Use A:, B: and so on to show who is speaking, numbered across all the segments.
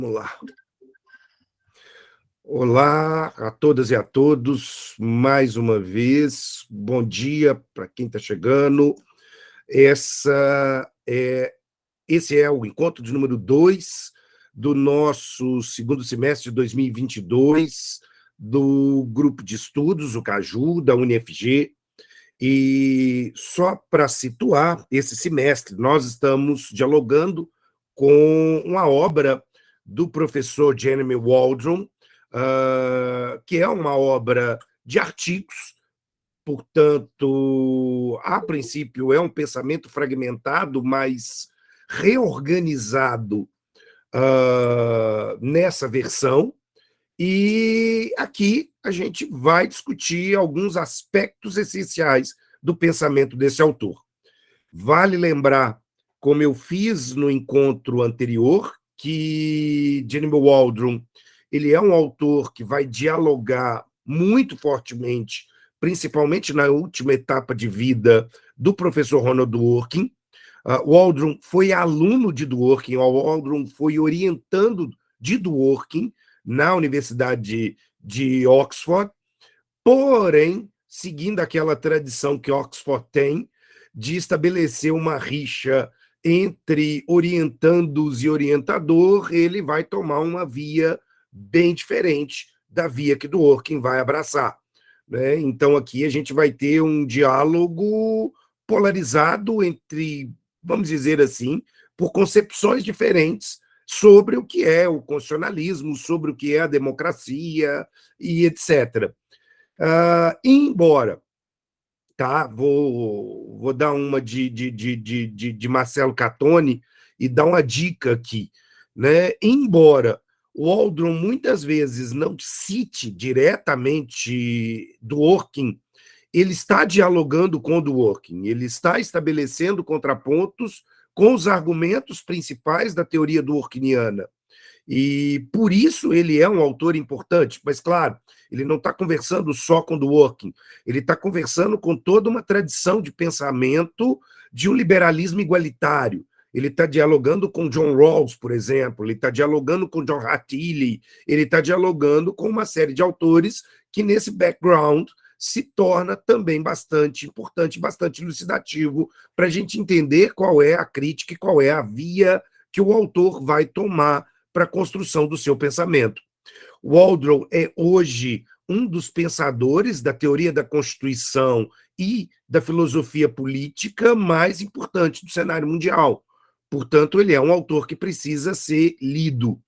A: Vamos lá. Olá a todas e a todos, mais uma vez, bom dia para quem está chegando. Esse é o encontro de número 2 do nosso segundo semestre de 2022, do grupo de estudos, o CAJU, da UniFG. E só para situar, esse semestre nós estamos dialogando com uma obra do professor Jeremy Waldron, que é uma obra de artigos, portanto, a princípio é um pensamento fragmentado, mas reorganizado nessa versão. E aqui a gente vai discutir alguns aspectos essenciais do pensamento desse autor. Vale lembrar, como eu fiz no encontro anterior, que Jeremy Waldron ele é um autor que vai dialogar muito fortemente, principalmente na última etapa de vida do professor Ronald Dworkin. Waldron foi aluno de Dworkin, Waldron foi orientando de Dworkin na Universidade de Oxford, porém, seguindo aquela tradição que Oxford tem, de estabelecer uma rixa entre orientandos e orientador, ele vai tomar uma via bem diferente da via que Dworkin vai abraçar, né? Então, aqui a gente vai ter um diálogo polarizado entre, vamos dizer assim, por concepções diferentes sobre o que é o constitucionalismo, sobre o que é a democracia e etc. Embora, tá? Vou dar uma de Marcelo Catoni e dar uma dica aqui, né? Embora o Waldron muitas vezes não cite diretamente Dworkin, ele está dialogando com Dworkin, ele está estabelecendo contrapontos com os argumentos principais da teoria dworkiniana. E por isso ele é um autor importante, mas claro, ele não está conversando só com Dworkin, ele está conversando com toda uma tradição de pensamento de um liberalismo igualitário. Ele está dialogando com John Rawls, por exemplo, ele está dialogando com John Hattie, ele está dialogando com uma série de autores que nesse background se torna também bastante importante, bastante elucidativo para a gente entender qual é a crítica e qual é a via que o autor vai tomar para a construção do seu pensamento. Waldron é hoje um dos pensadores da teoria da Constituição e da filosofia política mais importante do cenário mundial. Portanto, ele é um autor que precisa ser lido.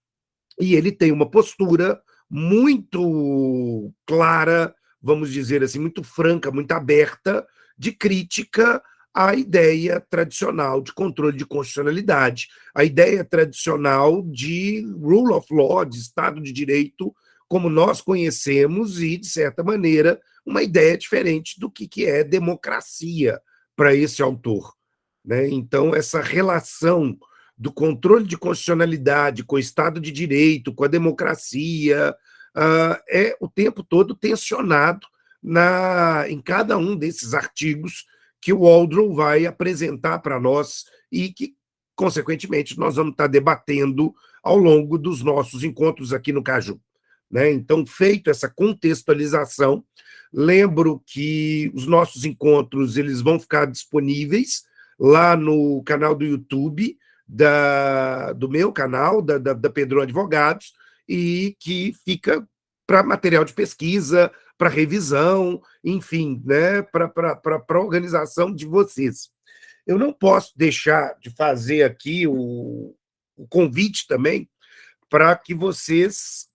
A: E ele tem uma postura muito clara, vamos dizer assim, muito franca, muito aberta, de crítica à ideia tradicional de controle de constitucionalidade, a ideia tradicional de rule of law, de Estado de Direito, como nós conhecemos, e, de certa maneira, uma ideia diferente do que é democracia para esse autor, né? Então, essa relação do controle de constitucionalidade com o Estado de Direito, com a democracia, é o tempo todo tensionado em cada um desses artigos que o Waldron vai apresentar para nós e que, consequentemente, nós vamos estar debatendo ao longo dos nossos encontros aqui no Caju, né? Então, feito essa contextualização, lembro que os nossos encontros eles vão ficar disponíveis lá no canal do YouTube, do meu canal, da Pedro Advogados, e que fica para material de pesquisa, para revisão, enfim, né, para a organização de vocês. Eu não posso deixar de fazer aqui o convite também para que vocês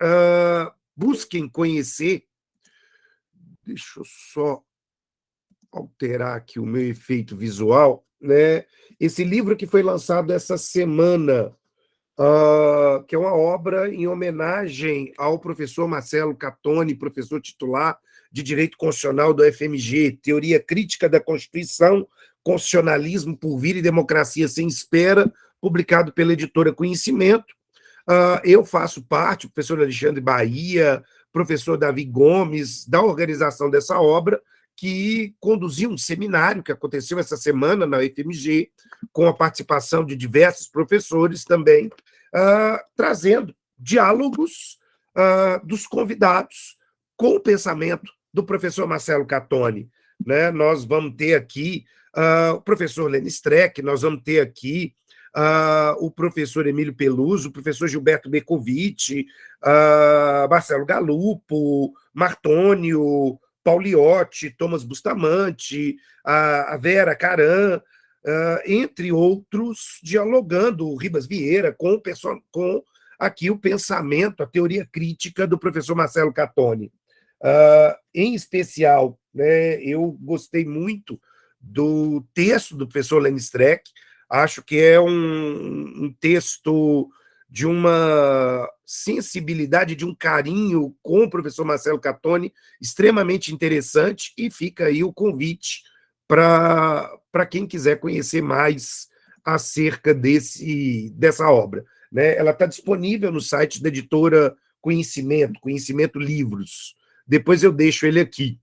A: busquem conhecer. Deixa eu só alterar aqui o meu efeito visual, né? Esse livro que foi lançado essa semana, que é uma obra em homenagem ao professor Marcelo Catoni, professor titular de Direito Constitucional do FMG, Teoria Crítica da Constituição, Constitucionalismo por Vir e Democracia Sem Espera, publicado pela editora Conhecimento. Eu faço parte, o professor Alexandre Bahia, professor Davi Gomes, da organização dessa obra, que conduziu um seminário que aconteceu essa semana na UFMG, com a participação de diversos professores também, trazendo diálogos dos convidados com o pensamento do professor Marcelo Catoni, né? Nós vamos ter aqui o professor Lênin Streck, nós vamos ter aqui o professor Emílio Peluso, o professor Gilberto Becovici, Marcelo Galupo, Martônio, Pauliotti, Thomas Bustamante, a Vera Caran, entre outros, dialogando, o Ribas Vieira, com aqui o pensamento, a teoria crítica do professor Marcelo Catoni. Em especial, né, eu gostei muito do texto do professor Lênin Streck, acho que é um texto de uma sensibilidade, de um carinho com o professor Marcelo Catoni, extremamente interessante, e fica aí o convite para quem quiser conhecer mais acerca dessa obra. Né? Ela está disponível no site da editora Conhecimento Livros. Depois eu deixo ele aqui.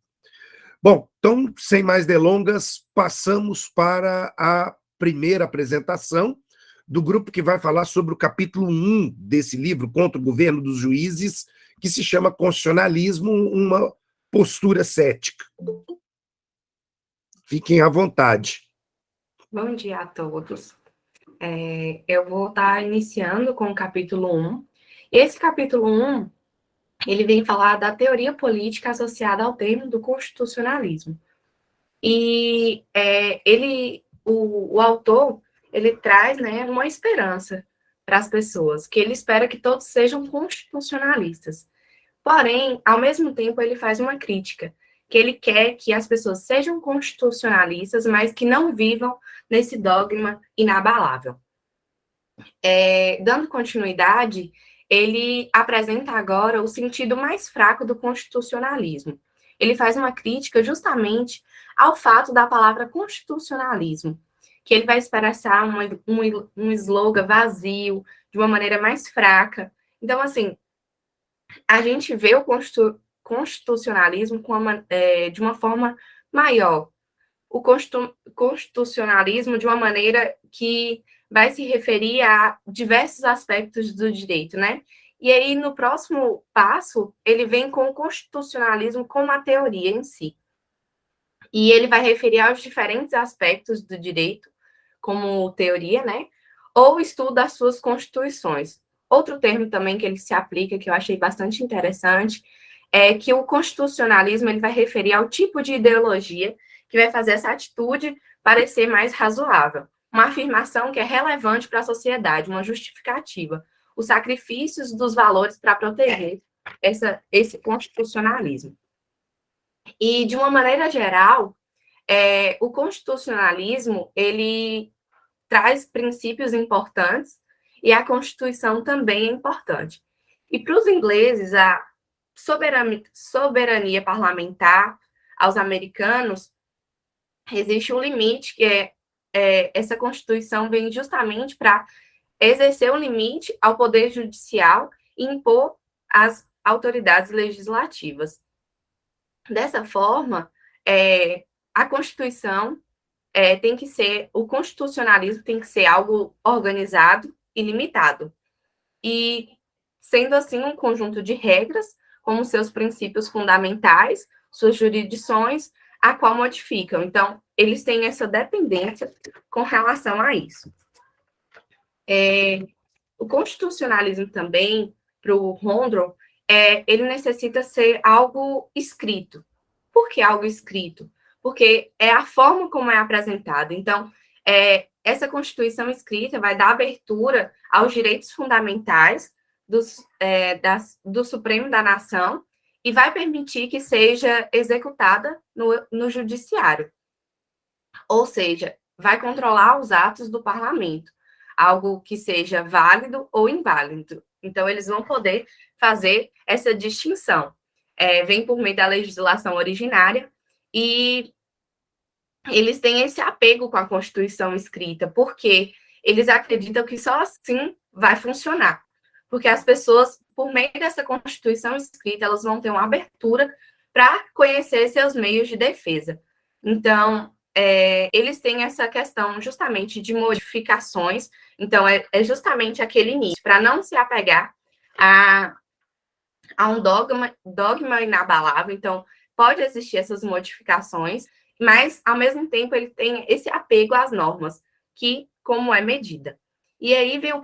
A: Bom, então, sem mais delongas, passamos para a primeira apresentação do grupo que vai falar sobre o capítulo 1 desse livro, Contra o Governo dos Juízes, que se chama Constitucionalismo, uma postura cética. Fiquem à vontade.
B: Bom dia a todos. Eu vou estar iniciando com o capítulo 1. Esse capítulo 1, ele vem falar da teoria política associada ao termo do constitucionalismo. E o autor, ele traz, né, uma esperança para as pessoas, que ele espera que todos sejam constitucionalistas. Porém, ao mesmo tempo, ele faz uma crítica, que ele quer que as pessoas sejam constitucionalistas, mas que não vivam nesse dogma inabalável. Dando continuidade, ele apresenta agora o sentido mais fraco do constitucionalismo. Ele faz uma crítica justamente ao fato da palavra constitucionalismo, que ele vai expressar um slogan vazio, de uma maneira mais fraca. Então, assim, a gente vê o constitucionalismo de uma forma maior. O constitucionalismo de uma maneira que vai se referir a diversos aspectos do direito, né? E aí, no próximo passo, ele vem com o constitucionalismo como a teoria em si. E ele vai referir aos diferentes aspectos do direito, como teoria, né? Ou estudo das suas constituições. Outro termo também que ele se aplica, que eu achei bastante interessante, é que o constitucionalismo ele vai referir ao tipo de ideologia que vai fazer essa atitude parecer mais razoável. Uma afirmação que é relevante para a sociedade, uma justificativa. Os sacrifícios dos valores para proteger esse constitucionalismo. E, de uma maneira geral, o constitucionalismo, ele traz princípios importantes e a Constituição também é importante. E para os ingleses, a soberania parlamentar aos americanos, existe um limite que essa Constituição vem justamente para exercer um limite ao poder judicial e impor as autoridades legislativas. Dessa forma, a Constituição tem que ser, o constitucionalismo tem que ser algo organizado e limitado. E, sendo assim, um conjunto de regras, como seus princípios fundamentais, suas jurisdições, a qual modificam. Então, eles têm essa dependência com relação a isso. O constitucionalismo também, para o Rondron, ele necessita ser algo escrito. Por que algo escrito? Porque é a forma como é apresentado. Então, essa Constituição escrita vai dar abertura aos direitos fundamentais do Supremo da Nação e vai permitir que seja executada no Judiciário. Ou seja, vai controlar os atos do Parlamento, algo que seja válido ou inválido. Então, eles vão poder fazer essa distinção. Vem por meio da legislação originária e eles têm esse apego com a Constituição escrita, porque eles acreditam que só assim vai funcionar. Porque as pessoas, por meio dessa Constituição escrita, elas vão ter uma abertura para conhecer seus meios de defesa. Então, eles têm essa questão justamente de modificações. Então, é justamente aquele início, para não se apegar há, há um dogma inabalável, então pode existir essas modificações, mas, ao mesmo tempo, ele tem esse apego às normas, que como é medida. E aí vem o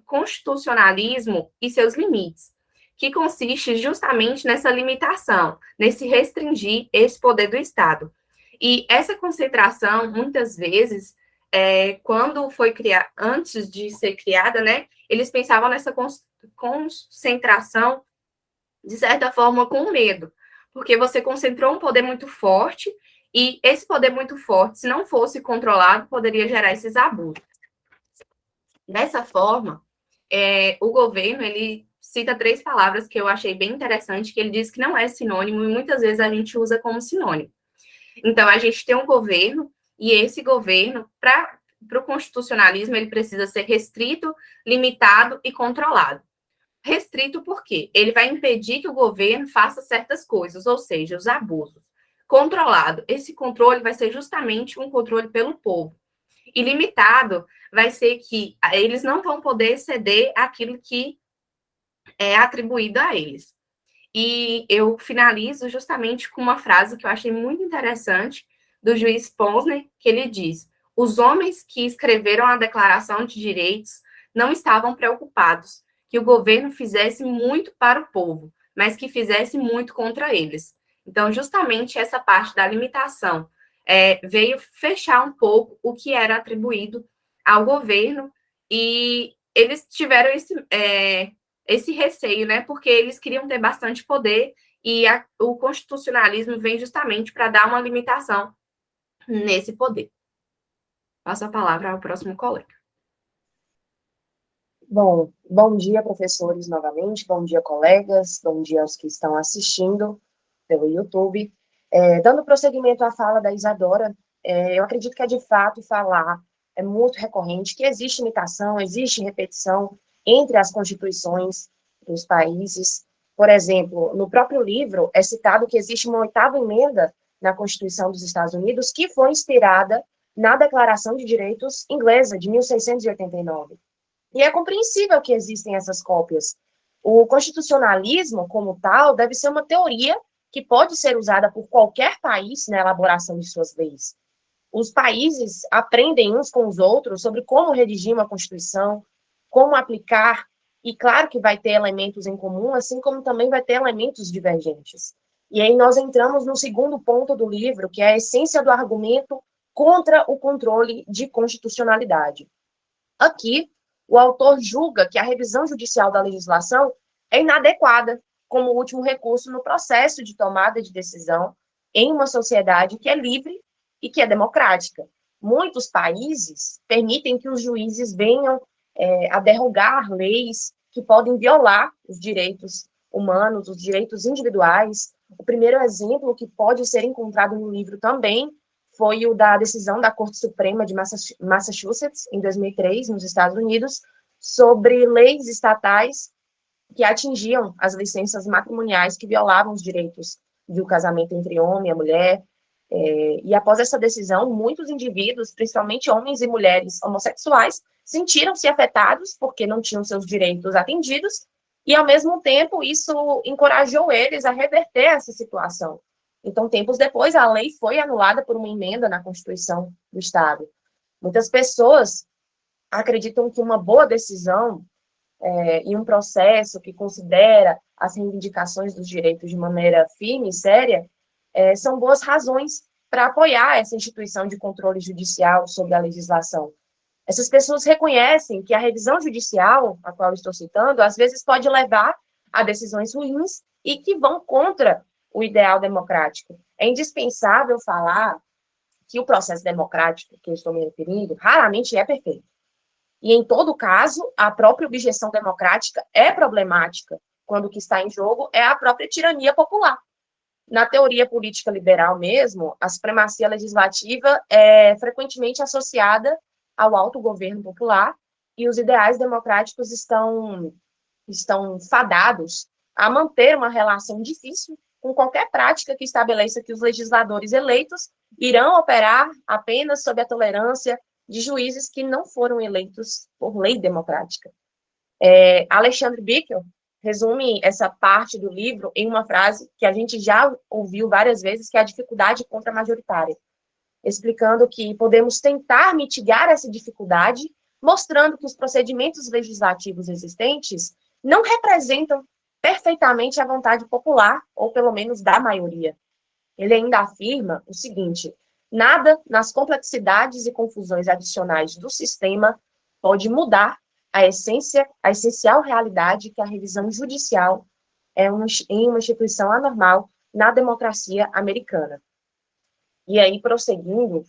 B: constitucionalismo e seus limites, que consiste justamente nessa limitação, nesse restringir esse poder do Estado. E essa concentração, muitas vezes, quando foi criada, antes de ser criada, né, eles pensavam nessa concentração, de certa forma, com medo, porque você concentrou um poder muito forte, e esse poder muito forte, se não fosse controlado, poderia gerar esses abusos. Dessa forma, o governo, ele cita 3 palavras que eu achei bem interessante, que ele diz que não é sinônimo, e muitas vezes a gente usa como sinônimo. Então, a gente tem um governo, e esse governo, para o constitucionalismo, ele precisa ser restrito, limitado e controlado. Restrito por quê? Ele vai impedir que o governo faça certas coisas, ou seja, os abusos. Controlado, esse controle vai ser justamente um controle pelo povo. E limitado vai ser que eles não vão poder exceder aquilo que é atribuído a eles. E eu finalizo justamente com uma frase que eu achei muito interessante do juiz Posner, que ele diz: os homens que escreveram a Declaração de Direitos não estavam preocupados que o governo fizesse muito para o povo, mas que fizesse muito contra eles. Então, justamente essa parte da limitação veio fechar um pouco o que era atribuído ao governo, e eles tiveram esse receio, né? Porque eles queriam ter bastante poder, e o constitucionalismo vem justamente para dar uma limitação nesse poder. Passo a palavra ao próximo colega.
C: Bom dia, professores, novamente. Bom dia, colegas. Bom dia aos que estão assistindo pelo YouTube. Dando prosseguimento à fala da Isadora, eu acredito que de fato falar é muito recorrente, que existe imitação, existe repetição entre as constituições dos países. Por exemplo, no próprio livro é citado que existe uma 8ª emenda na Constituição dos Estados Unidos que foi inspirada na Declaração de Direitos inglesa, de 1689. E é compreensível que existem essas cópias. O constitucionalismo, como tal, deve ser uma teoria que pode ser usada por qualquer país na elaboração de suas leis. Os países aprendem uns com os outros sobre como redigir uma Constituição, como aplicar, e claro que vai ter elementos em comum, assim como também vai ter elementos divergentes. E aí nós entramos no segundo ponto do livro, que é a essência do argumento contra o controle de constitucionalidade. Aqui, o autor julga que a revisão judicial da legislação é inadequada como último recurso no processo de tomada de decisão em uma sociedade que é livre e que é democrática. Muitos países permitem que os juízes venham a derrogar leis que podem violar os direitos humanos, os direitos individuais. O primeiro exemplo que pode ser encontrado no livro também foi o da decisão da Corte Suprema de Massachusetts, em 2003, nos Estados Unidos, sobre leis estatais que atingiam as licenças matrimoniais, que violavam os direitos do casamento entre homem e mulher. E após essa decisão, muitos indivíduos, principalmente homens e mulheres homossexuais, sentiram-se afetados porque não tinham seus direitos atendidos, e, ao mesmo tempo, isso encorajou eles a reverter essa situação. Então, tempos depois, a lei foi anulada por uma emenda na Constituição do Estado. Muitas pessoas acreditam que uma boa decisão e um processo que considera as reivindicações dos direitos de maneira firme e séria são boas razões para apoiar essa instituição de controle judicial sobre a legislação. Essas pessoas reconhecem que a revisão judicial, a qual estou citando, às vezes pode levar a decisões ruins e que vão contra o ideal democrático. É indispensável falar que o processo democrático que eu estou me referindo raramente é perfeito. E, em todo caso, a própria objeção democrática é problemática, quando o que está em jogo é a própria tirania popular. Na teoria política liberal mesmo, a supremacia legislativa é frequentemente associada ao autogoverno popular, e os ideais democráticos estão fadados a manter uma relação difícil com qualquer prática que estabeleça que os legisladores eleitos irão operar apenas sob a tolerância de juízes que não foram eleitos por lei democrática. Alexandre Bickel, resume essa parte do livro em uma frase que a gente já ouviu várias vezes, que é a dificuldade contra-majoritária, explicando que podemos tentar mitigar essa dificuldade, mostrando que os procedimentos legislativos existentes não representam perfeitamente a vontade popular, ou pelo menos da maioria. Ele ainda afirma o seguinte: nada nas complexidades e confusões adicionais do sistema pode mudar a essencial realidade que a revisão judicial é em uma instituição anormal na democracia americana. E aí, prosseguindo,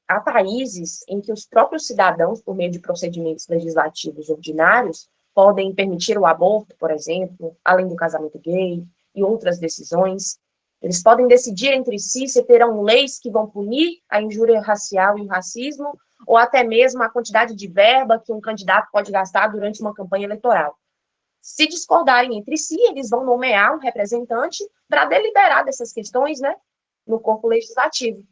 C: há países em que os próprios cidadãos, por meio de procedimentos legislativos ordinários, podem permitir o aborto, por exemplo, além do casamento gay e outras decisões. Eles podem decidir entre si se terão leis que vão punir a injúria racial e o racismo, ou até mesmo a quantidade de verba que um candidato pode gastar durante uma campanha eleitoral. Se discordarem entre si, eles vão nomear um representante para deliberar dessas questões, né, no corpo legislativo.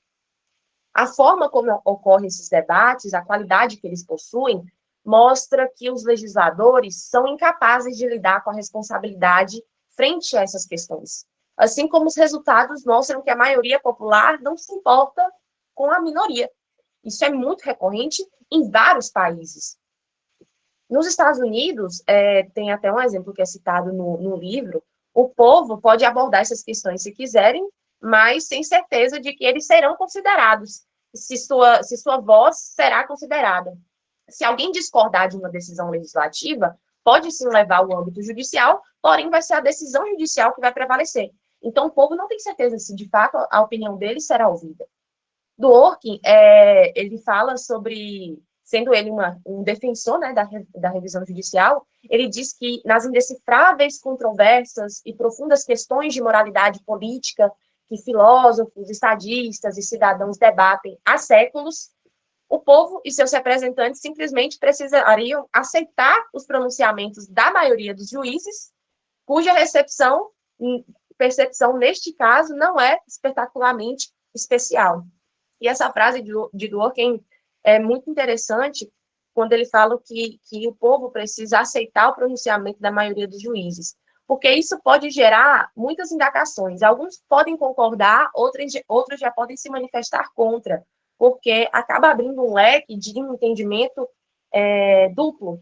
C: A forma como ocorrem esses debates, a qualidade que eles possuem, mostra que os legisladores são incapazes de lidar com a responsabilidade frente a essas questões. Assim como os resultados mostram que a maioria popular não se importa com a minoria. Isso é muito recorrente em vários países. Nos Estados Unidos, tem até um exemplo que é citado no livro, o povo pode abordar essas questões se quiserem, mas sem certeza de que eles serão considerados, se sua voz será considerada. Se alguém discordar de uma decisão legislativa, pode sim levar ao âmbito judicial, porém vai ser a decisão judicial que vai prevalecer. Então, o povo não tem certeza se, de fato, a opinião dele será ouvida. Dworkin, ele fala sobre, sendo ele um defensor, né, da revisão judicial, ele diz que nas indecifráveis controvérsias e profundas questões de moralidade política que filósofos, estadistas e cidadãos debatem há séculos, o povo e seus representantes simplesmente precisariam aceitar os pronunciamentos da maioria dos juízes, cuja percepção, neste caso, não é espetacularmente especial. E essa frase de Dworkin é muito interessante quando ele fala que o povo precisa aceitar o pronunciamento da maioria dos juízes, porque isso pode gerar muitas indagações. Alguns podem concordar, outros já podem se manifestar contra, porque acaba abrindo um leque de um entendimento duplo.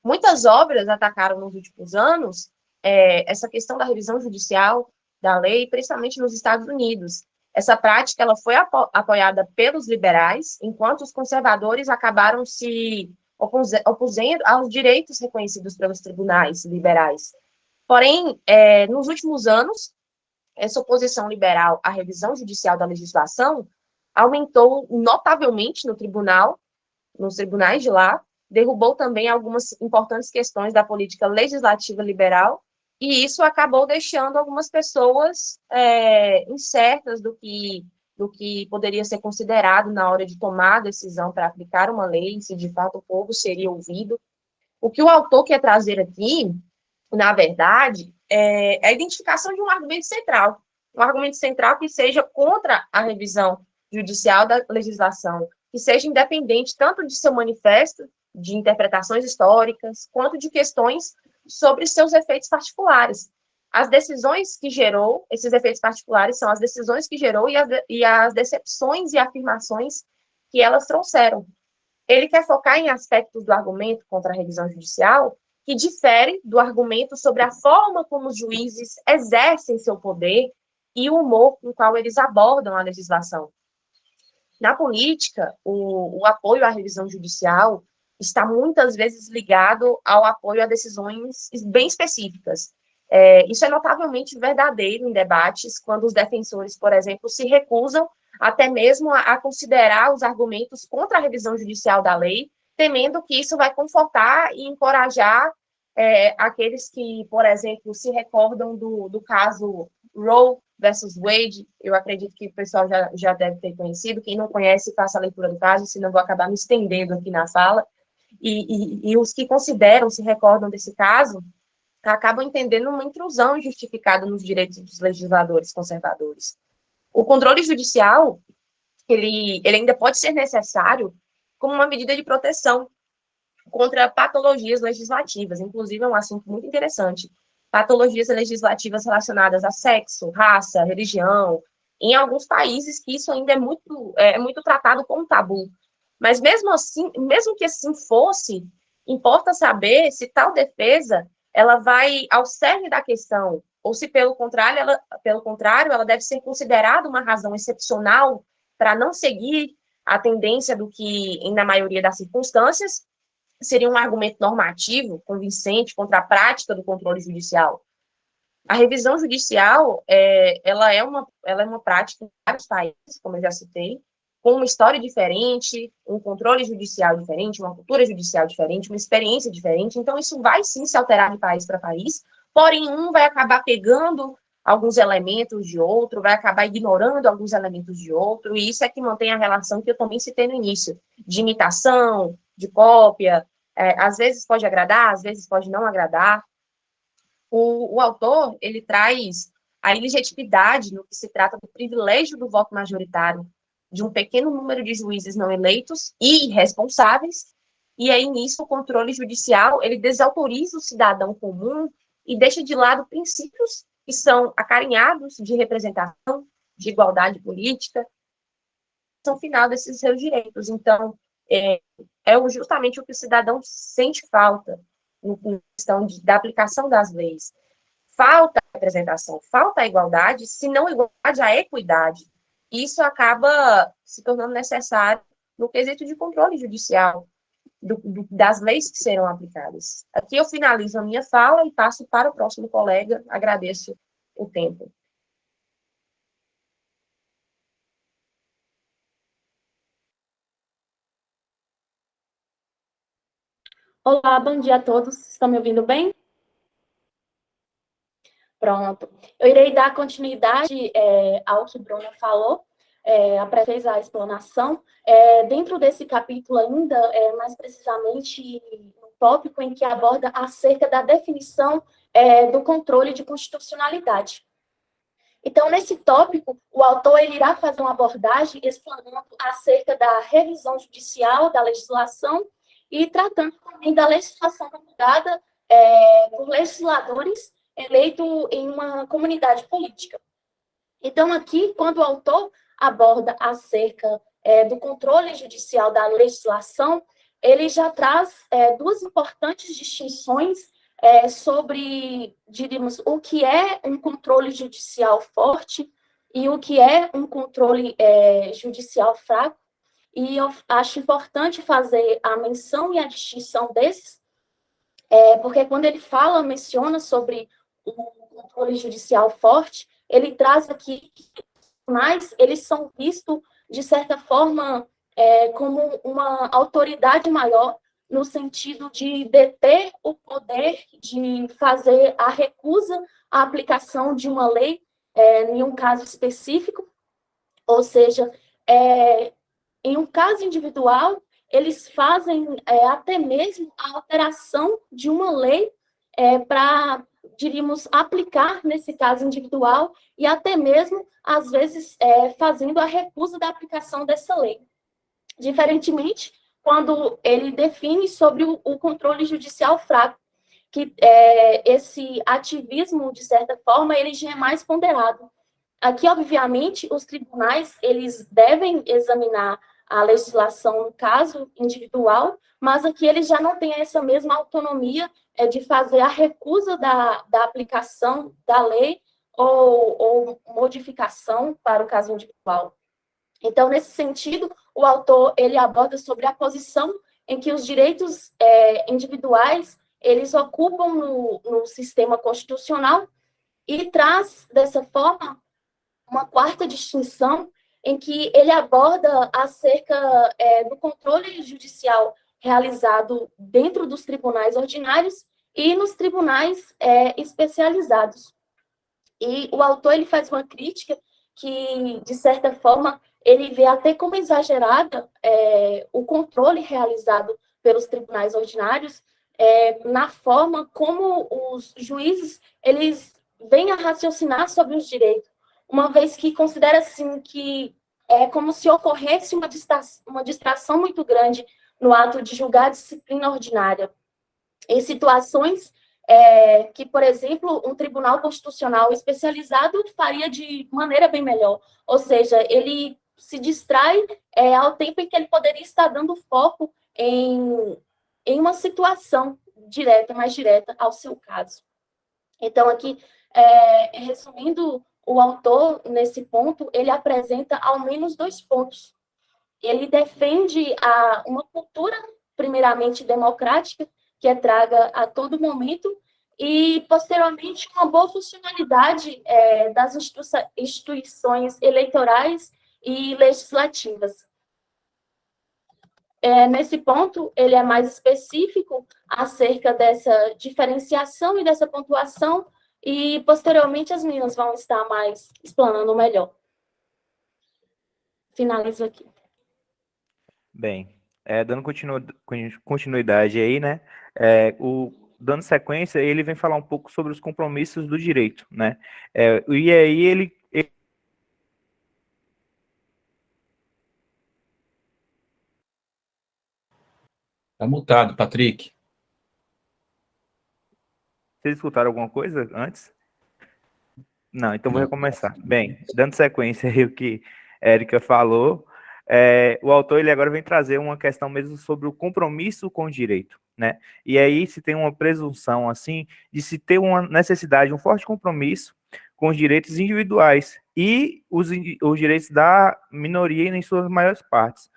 C: Muitas obras atacaram nos últimos anos essa questão da revisão judicial da lei, principalmente nos Estados Unidos. Essa prática ela foi apoiada pelos liberais, enquanto os conservadores acabaram se opusendo aos direitos reconhecidos pelos tribunais liberais. Porém, nos últimos anos, essa oposição liberal à revisão judicial da legislação aumentou notavelmente nos tribunais de lá, derrubou também algumas importantes questões da política legislativa liberal, e isso acabou deixando algumas pessoas incertas do que poderia ser considerado na hora de tomar a decisão para aplicar uma lei, se de fato o povo seria ouvido. O que o autor quer trazer aqui, na verdade, é a identificação de um argumento central que seja contra a revisão judicial da legislação, que seja independente tanto de seu manifesto, de interpretações históricas, quanto de questões sobre seus efeitos particulares. As decisões que gerou, esses efeitos particulares são as decisões que gerou e as decepções e afirmações que elas trouxeram. Ele quer focar em aspectos do argumento contra a revisão judicial que difere do argumento sobre a forma como os juízes exercem seu poder e o humor com o qual eles abordam a legislação. Na política, o apoio à revisão judicial está muitas vezes ligado ao apoio a decisões bem específicas. Isso é notavelmente verdadeiro em debates, quando os defensores, por exemplo, se recusam até mesmo a considerar os argumentos contra a revisão judicial da lei, temendo que isso vai confortar e encorajar aqueles que, por exemplo, se recordam do caso Roe versus Wade. Eu acredito que o pessoal já deve ter conhecido. Quem não conhece, faça a leitura do caso, senão vou acabar me estendendo aqui na fala. E os que se recordam desse caso, acabam entendendo uma intrusão injustificada nos direitos dos legisladores conservadores. O controle judicial, ele ainda pode ser necessário como uma medida de proteção contra patologias legislativas. Inclusive, é um assunto muito interessante. Patologias legislativas relacionadas a sexo, raça, religião. Em alguns países que isso ainda é muito tratado como tabu. Mas mesmo assim, mesmo que assim fosse, importa saber se tal defesa ela vai ao cerne da questão, ou se, pelo contrário, ela deve ser considerada uma razão excepcional para não seguir a tendência do que, na maioria das circunstâncias, seria um argumento normativo, convincente, contra a prática do controle judicial. A revisão judicial, ela é uma prática em vários países, como eu já citei, com uma história diferente, um controle judicial diferente, uma cultura judicial diferente, uma experiência diferente. Então, isso vai sim se alterar de país para país, porém, um vai acabar pegando alguns elementos de outro, vai acabar ignorando alguns elementos de outro, e isso é que mantém a relação que eu também citei no início, de imitação, de cópia, às vezes pode agradar, às vezes pode não agradar. O autor, ele traz a ilegitimidade no que se trata do privilégio do voto majoritário de um pequeno número de juízes não eleitos e irresponsáveis, e aí nisso o controle judicial, ele desautoriza o cidadão comum e deixa de lado princípios que são acarinhados de representação, de igualdade política, são final desses seus direitos. Então, é justamente o que o cidadão sente falta na questão da aplicação das leis. Falta a representação, falta a igualdade, se não igualdade, a equidade. Isso acaba se tornando necessário no quesito de controle judicial das leis que serão aplicadas. Aqui eu finalizo a minha fala e passo para o próximo colega. Agradeço o tempo.
D: Olá, bom dia a todos. Estão me ouvindo bem? Pronto. Eu irei dar continuidade ao que Bruna falou, fez a explanação. Dentro desse capítulo ainda, mais precisamente no tópico em que aborda acerca da definição do controle de constitucionalidade. Então, nesse tópico, o autor ele irá fazer uma abordagem explanando acerca da revisão judicial da legislação e tratando também da legislação promulgada por legisladores eleitos em uma comunidade política. Então, aqui, quando o autor aborda acerca do controle judicial da legislação, ele já traz duas importantes distinções sobre, diríamos, o que é um controle judicial forte e o que é um controle judicial fraco. E eu acho importante fazer a menção e a distinção desses, porque quando ele menciona sobre o controle judicial forte, ele traz aqui que eles são vistos, de certa forma, como uma autoridade maior, no sentido de deter o poder de fazer a recusa à aplicação de uma lei em um caso específico, ou seja, em um caso individual, eles fazem até mesmo a alteração de uma lei para, diríamos, aplicar nesse caso individual e até mesmo, às vezes, fazendo a recusa da aplicação dessa lei. Diferentemente, quando ele define sobre o controle judicial fraco, que esse ativismo, de certa forma, ele já é mais ponderado. Aqui, obviamente, os tribunais, eles devem examinar a legislação no caso individual, mas aqui eles já não têm essa mesma autonomia de fazer a recusa da aplicação da lei ou modificação para o caso individual. Então, nesse sentido, o autor ele aborda sobre a posição em que os direitos individuais eles ocupam no sistema constitucional e traz, dessa forma, uma quarta distinção em que ele aborda acerca do controle judicial realizado dentro dos tribunais ordinários e nos tribunais especializados. E o autor ele faz uma crítica que, de certa forma, ele vê até como exagerada o controle realizado pelos tribunais ordinários na forma como os juízes eles vêm a raciocinar sobre os direitos, uma vez que considera assim que é como se ocorresse uma distração muito grande no ato de julgar a disciplina ordinária. Em situações que, por exemplo, um tribunal constitucional especializado faria de maneira bem melhor. Ou seja, ele se distrai ao tempo em que ele poderia estar dando foco em uma situação direta, mais direta ao seu caso. Então, aqui, resumindo, o autor, nesse ponto, ele apresenta ao menos 2 pontos. Ele defende uma cultura, primeiramente, democrática, que é traga a todo momento, e, posteriormente, uma boa funcionalidade das instituições eleitorais e legislativas. Nesse ponto, ele é mais específico acerca dessa diferenciação e dessa pontuação, e, posteriormente, as meninas vão estar mais explanando melhor. Finalizo aqui.
E: Bem, dando continuidade aí, né? Dando sequência, ele vem falar um pouco sobre os compromissos do direito, né? E aí ele
F: Tá mutado, Patrick.
E: Vocês escutaram alguma coisa antes? Não, então vou
F: Não.
E: recomeçar. Bem, dando sequência aí o que a Érica falou, o autor ele agora vem trazer uma questão mesmo sobre o compromisso com o direito, né? E aí se tem uma presunção, assim, de se ter uma necessidade, um forte compromisso com os direitos individuais e os direitos da minoria em suas maiores partes,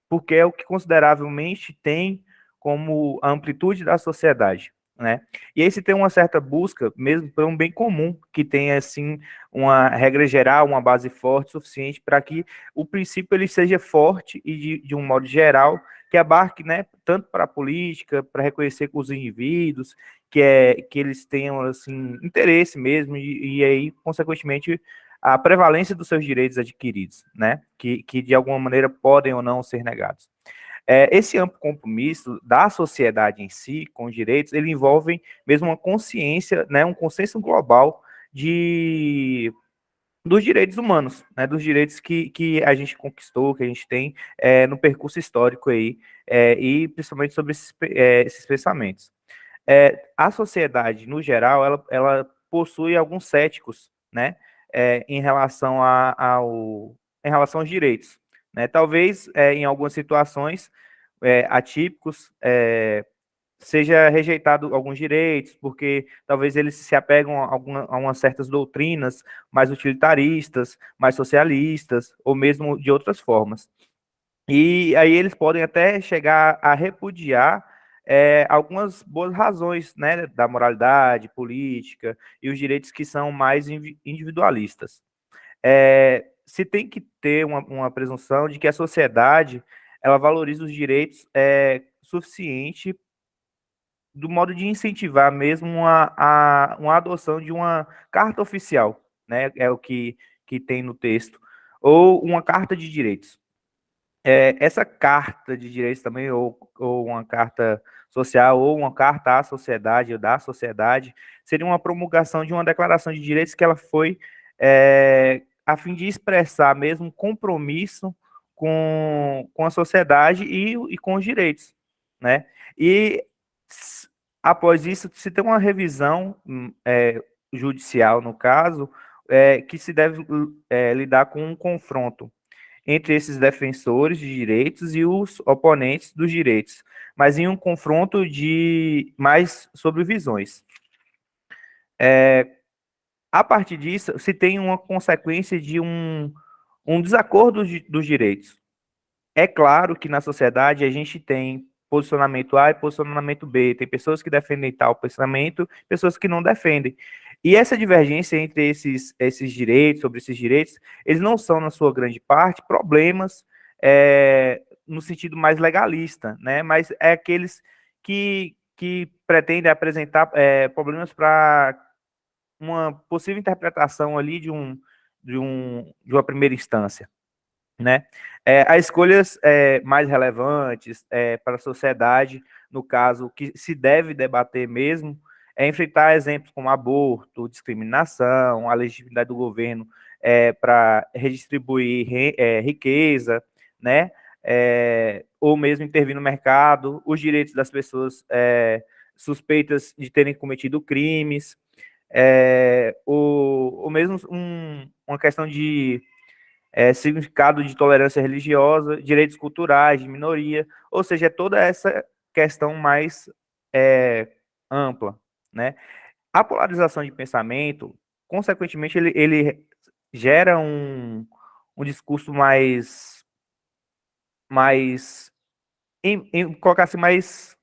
E: porque é o que consideravelmente tem como a amplitude da sociedade, né? E aí se tem uma certa busca, mesmo por um bem comum, que tenha, assim, uma regra geral, uma base forte, suficiente para que o princípio ele seja forte e, de um modo geral, que abarque, né, tanto para a política, para reconhecer com os indivíduos, que eles tenham, assim, interesse mesmo, e aí, consequentemente, a prevalência dos seus direitos adquiridos, né, que de alguma maneira podem ou não ser negados. Esse amplo compromisso da sociedade em si, com os direitos, ele envolve mesmo uma consciência, né, um consenso global dos direitos humanos, né, dos direitos que a gente conquistou, que a gente tem no percurso histórico aí, e principalmente sobre esses pensamentos. A sociedade, no geral, ela possui alguns céticos, né, em relação em relação aos direitos, né? Talvez, em algumas situações atípicos, seja rejeitado alguns direitos, porque talvez eles se apegam a umas certas doutrinas mais utilitaristas, mais socialistas, ou mesmo de outras formas. E aí eles podem até chegar a repudiar algumas boas razões, né, da moralidade política e os direitos que são mais individualistas. Se tem que ter uma presunção de que a sociedade ela valoriza os direitos suficiente do modo de incentivar mesmo uma adoção de uma carta oficial, né, é o que tem no texto, ou uma carta de direitos. Essa carta de direitos também, ou uma carta social, ou uma carta à sociedade, ou da sociedade, seria uma promulgação de uma declaração de direitos que ela foi a fim de expressar mesmo um compromisso com a sociedade e com os direitos, né? E após isso, se tem uma revisão judicial, no caso, que se deve lidar com um confronto entre esses defensores de direitos e os oponentes dos direitos, mas em um confronto mais sobre visões. A partir disso, se tem uma consequência de um desacordo dos direitos. É claro que na sociedade a gente tem posicionamento A e posicionamento B, tem pessoas que defendem tal pensamento, pessoas que não defendem. E essa divergência entre esses direitos, sobre esses direitos, eles não são, na sua grande parte, problemas no sentido mais legalista, né? Mas é aqueles que pretendem apresentar problemas para uma possível interpretação ali de uma primeira instância, né? As escolhas mais relevantes para a sociedade, no caso, que se deve debater mesmo, enfrentar exemplos como aborto, discriminação, a legitimidade do governo para redistribuir riqueza, né? ou mesmo intervir no mercado, os direitos das pessoas suspeitas de terem cometido crimes, ou mesmo uma questão de significado de tolerância religiosa, direitos culturais, de minoria, ou seja, toda essa questão mais ampla, né? A polarização de pensamento, consequentemente, ele gera um discurso colocar assim, mais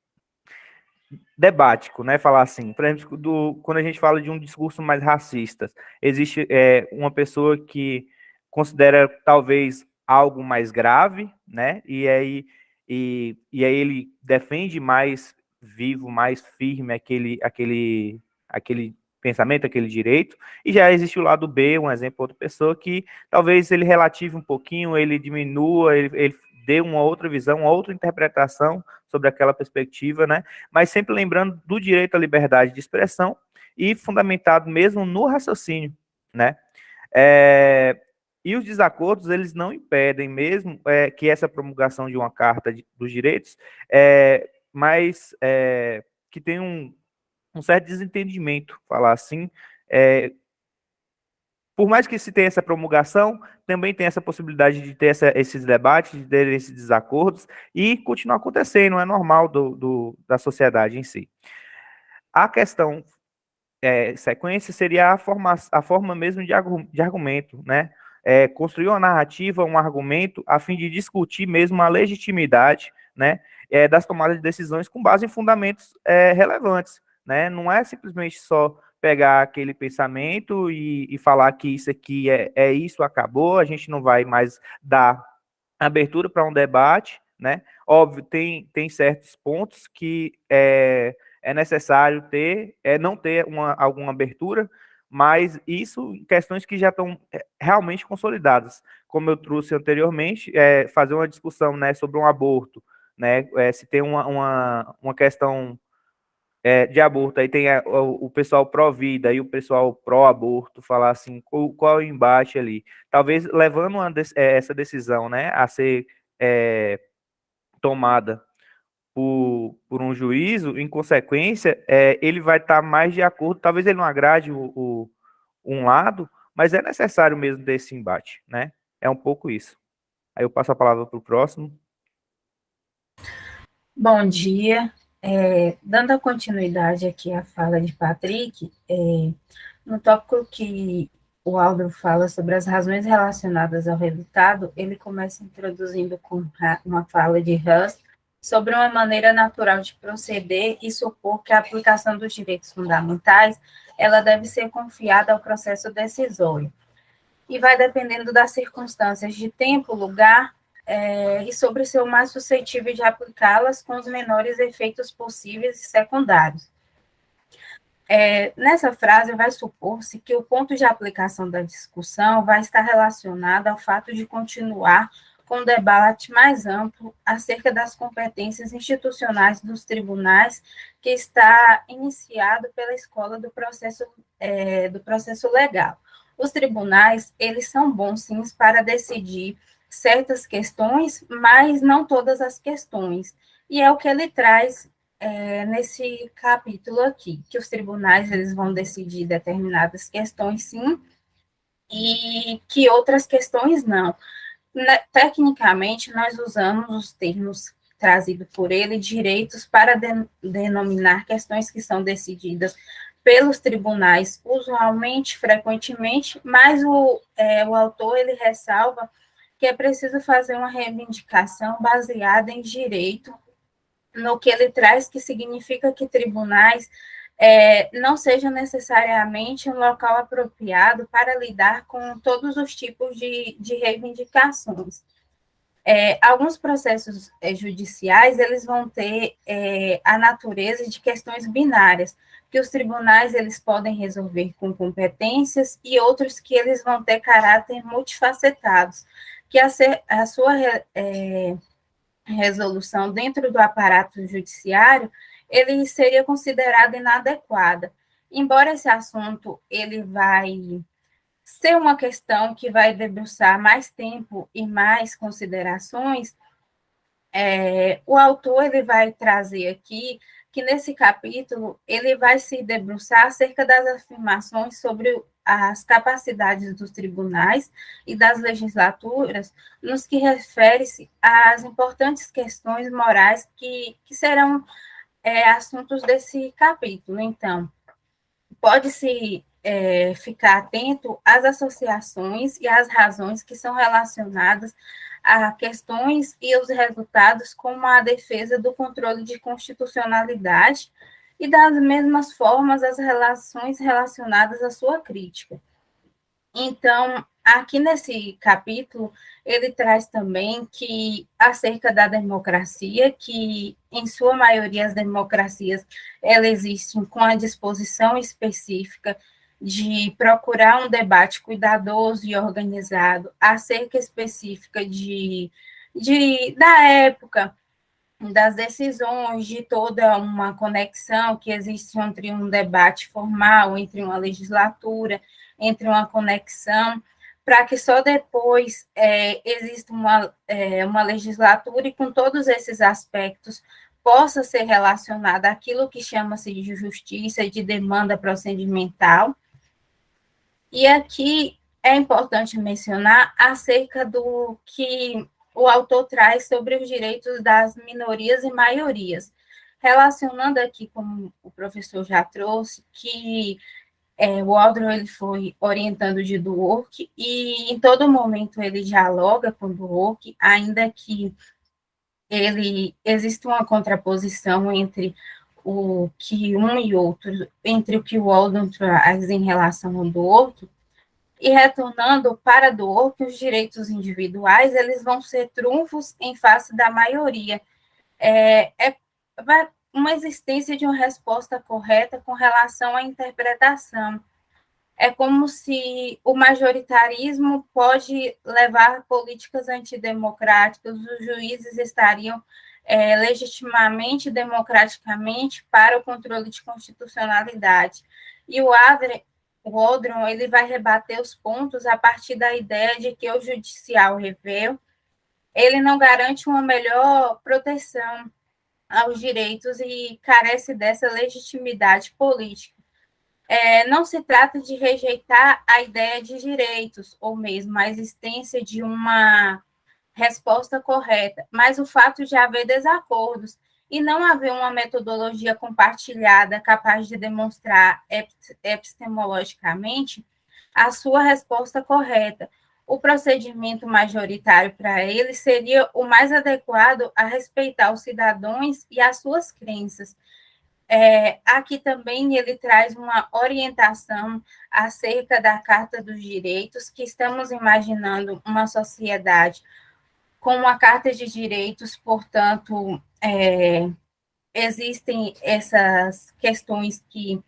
E: debático, né? Falar assim, por exemplo, quando a gente fala de um discurso mais racista, existe uma pessoa que considera talvez algo mais grave, né? E aí ele defende mais vivo, mais firme aquele pensamento, aquele direito, e já existe o lado B, um exemplo, outra pessoa que talvez ele relative um pouquinho, ele diminua, ele dê uma outra visão, uma outra interpretação sobre aquela perspectiva, né? Mas sempre lembrando do direito à liberdade de expressão e fundamentado mesmo no raciocínio, né? E os desacordos, eles não impedem mesmo que essa promulgação de uma carta dos direitos, mas que tem um certo desentendimento, falar assim, por mais que se tenha essa promulgação, também tem essa possibilidade de ter esses debates, de ter esses desacordos, e continuar acontecendo, é normal da sociedade em si. A questão sequência seria a forma mesmo de argumento, né? Construir uma narrativa, um argumento, a fim de discutir mesmo a legitimidade, né, das tomadas de decisões com base em fundamentos relevantes, né? Não é simplesmente só pegar aquele pensamento e falar que isso aqui é isso, acabou, a gente não vai mais dar abertura para um debate, né? Óbvio, tem certos pontos que é necessário não ter alguma abertura, mas isso em questões que já estão realmente consolidadas. Como eu trouxe anteriormente, fazer uma discussão, né, sobre um aborto, né? Se tem uma questão de aborto, aí tem o pessoal pró-vida e o pessoal pró-aborto, falar assim, qual é o embate ali. Talvez levando essa decisão, né, a ser tomada por um juízo, em consequência, ele vai estar mais de acordo, talvez ele não agrade um lado, mas é necessário mesmo ter esse embate, né? É um pouco isso. Aí eu passo a palavra para o próximo.
G: Bom dia. Dando continuidade aqui à fala de Patrick, no tópico que o Aldro fala sobre as razões relacionadas ao resultado, ele começa introduzindo com uma fala de Hus sobre uma maneira natural de proceder e supor que a aplicação dos direitos fundamentais ela deve ser confiada ao processo decisório. E vai dependendo das circunstâncias de tempo, lugar, e sobre ser o mais suscetível de aplicá-las com os menores efeitos possíveis e secundários. Nessa frase, vai supor-se que o ponto de aplicação da discussão vai estar relacionado ao fato de continuar com um debate mais amplo acerca das competências institucionais dos tribunais, que está iniciado pela escola do processo legal. Os tribunais, eles são bons, sim, para decidir certas questões, mas não todas as questões. E é o que ele traz nesse capítulo aqui, que os tribunais, eles vão decidir determinadas questões, sim, e que outras questões não. Tecnicamente, nós usamos os termos trazidos por ele, direitos, para denominar questões que são decididas pelos tribunais, usualmente, frequentemente, mas o autor, ele ressalva que é preciso fazer uma reivindicação baseada em direito, no que ele traz, que significa que tribunais não sejam necessariamente um local apropriado para lidar com todos os tipos de reivindicações. Alguns processos judiciais, eles vão ter a natureza de questões binárias, que os tribunais, eles podem resolver com competências, e outros que eles vão ter caráter multifacetados, que a sua resolução dentro do aparato judiciário, ele seria considerado inadequada. Embora esse assunto, ele vai ser uma questão que vai debruçar mais tempo e mais considerações, o autor ele vai trazer aqui que nesse capítulo ele vai se debruçar acerca das afirmações sobre as capacidades dos tribunais e das legislaturas, nos que refere-se às importantes questões morais que serão assuntos desse capítulo. Então, pode-se ficar atento às associações e às razões que são relacionadas a questões e os resultados, como a defesa do controle de constitucionalidade e, das mesmas formas, as relações relacionadas à sua crítica. Então, aqui nesse capítulo, ele traz também que, acerca da democracia, que, em sua maioria, as democracias, elas existem com a disposição específica de procurar um debate cuidadoso e organizado acerca específica da época, das decisões, de toda uma conexão que existe entre um debate formal, entre uma legislatura, entre uma conexão, para que só depois exista uma legislatura e com todos esses aspectos possa ser relacionada àquilo que chama-se de justiça, de demanda procedimental. E aqui é importante mencionar acerca do que o autor traz sobre os direitos das minorias e maiorias, relacionando aqui, como o professor já trouxe, que o Waldron ele foi orientando de Dwork e em todo momento ele dialoga com Dwork, ainda que existe uma contraposição entre o que um e outro, entre o que o Waldron traz em relação ao Dwork. E retornando para Dwork, os direitos individuais eles vão ser trunfos em face da maioria. Uma existência de uma resposta correta com relação à interpretação. É como se o majoritarismo pode levar políticas antidemocráticas, os juízes estariam legitimamente, democraticamente, para o controle de constitucionalidade. E o Waldron ele vai rebater os pontos a partir da ideia de que o judicial review ele não garante uma melhor proteção aos direitos e carece dessa legitimidade política. Não se trata de rejeitar a ideia de direitos, ou mesmo a existência de uma resposta correta, mas o fato de haver desacordos e não haver uma metodologia compartilhada capaz de demonstrar epistemologicamente a sua resposta correta. O procedimento majoritário para ele seria o mais adequado a respeitar os cidadãos e as suas crenças. Aqui também ele traz uma orientação acerca da Carta dos Direitos, que estamos imaginando uma sociedade com uma Carta de Direitos, portanto, existem essas questões que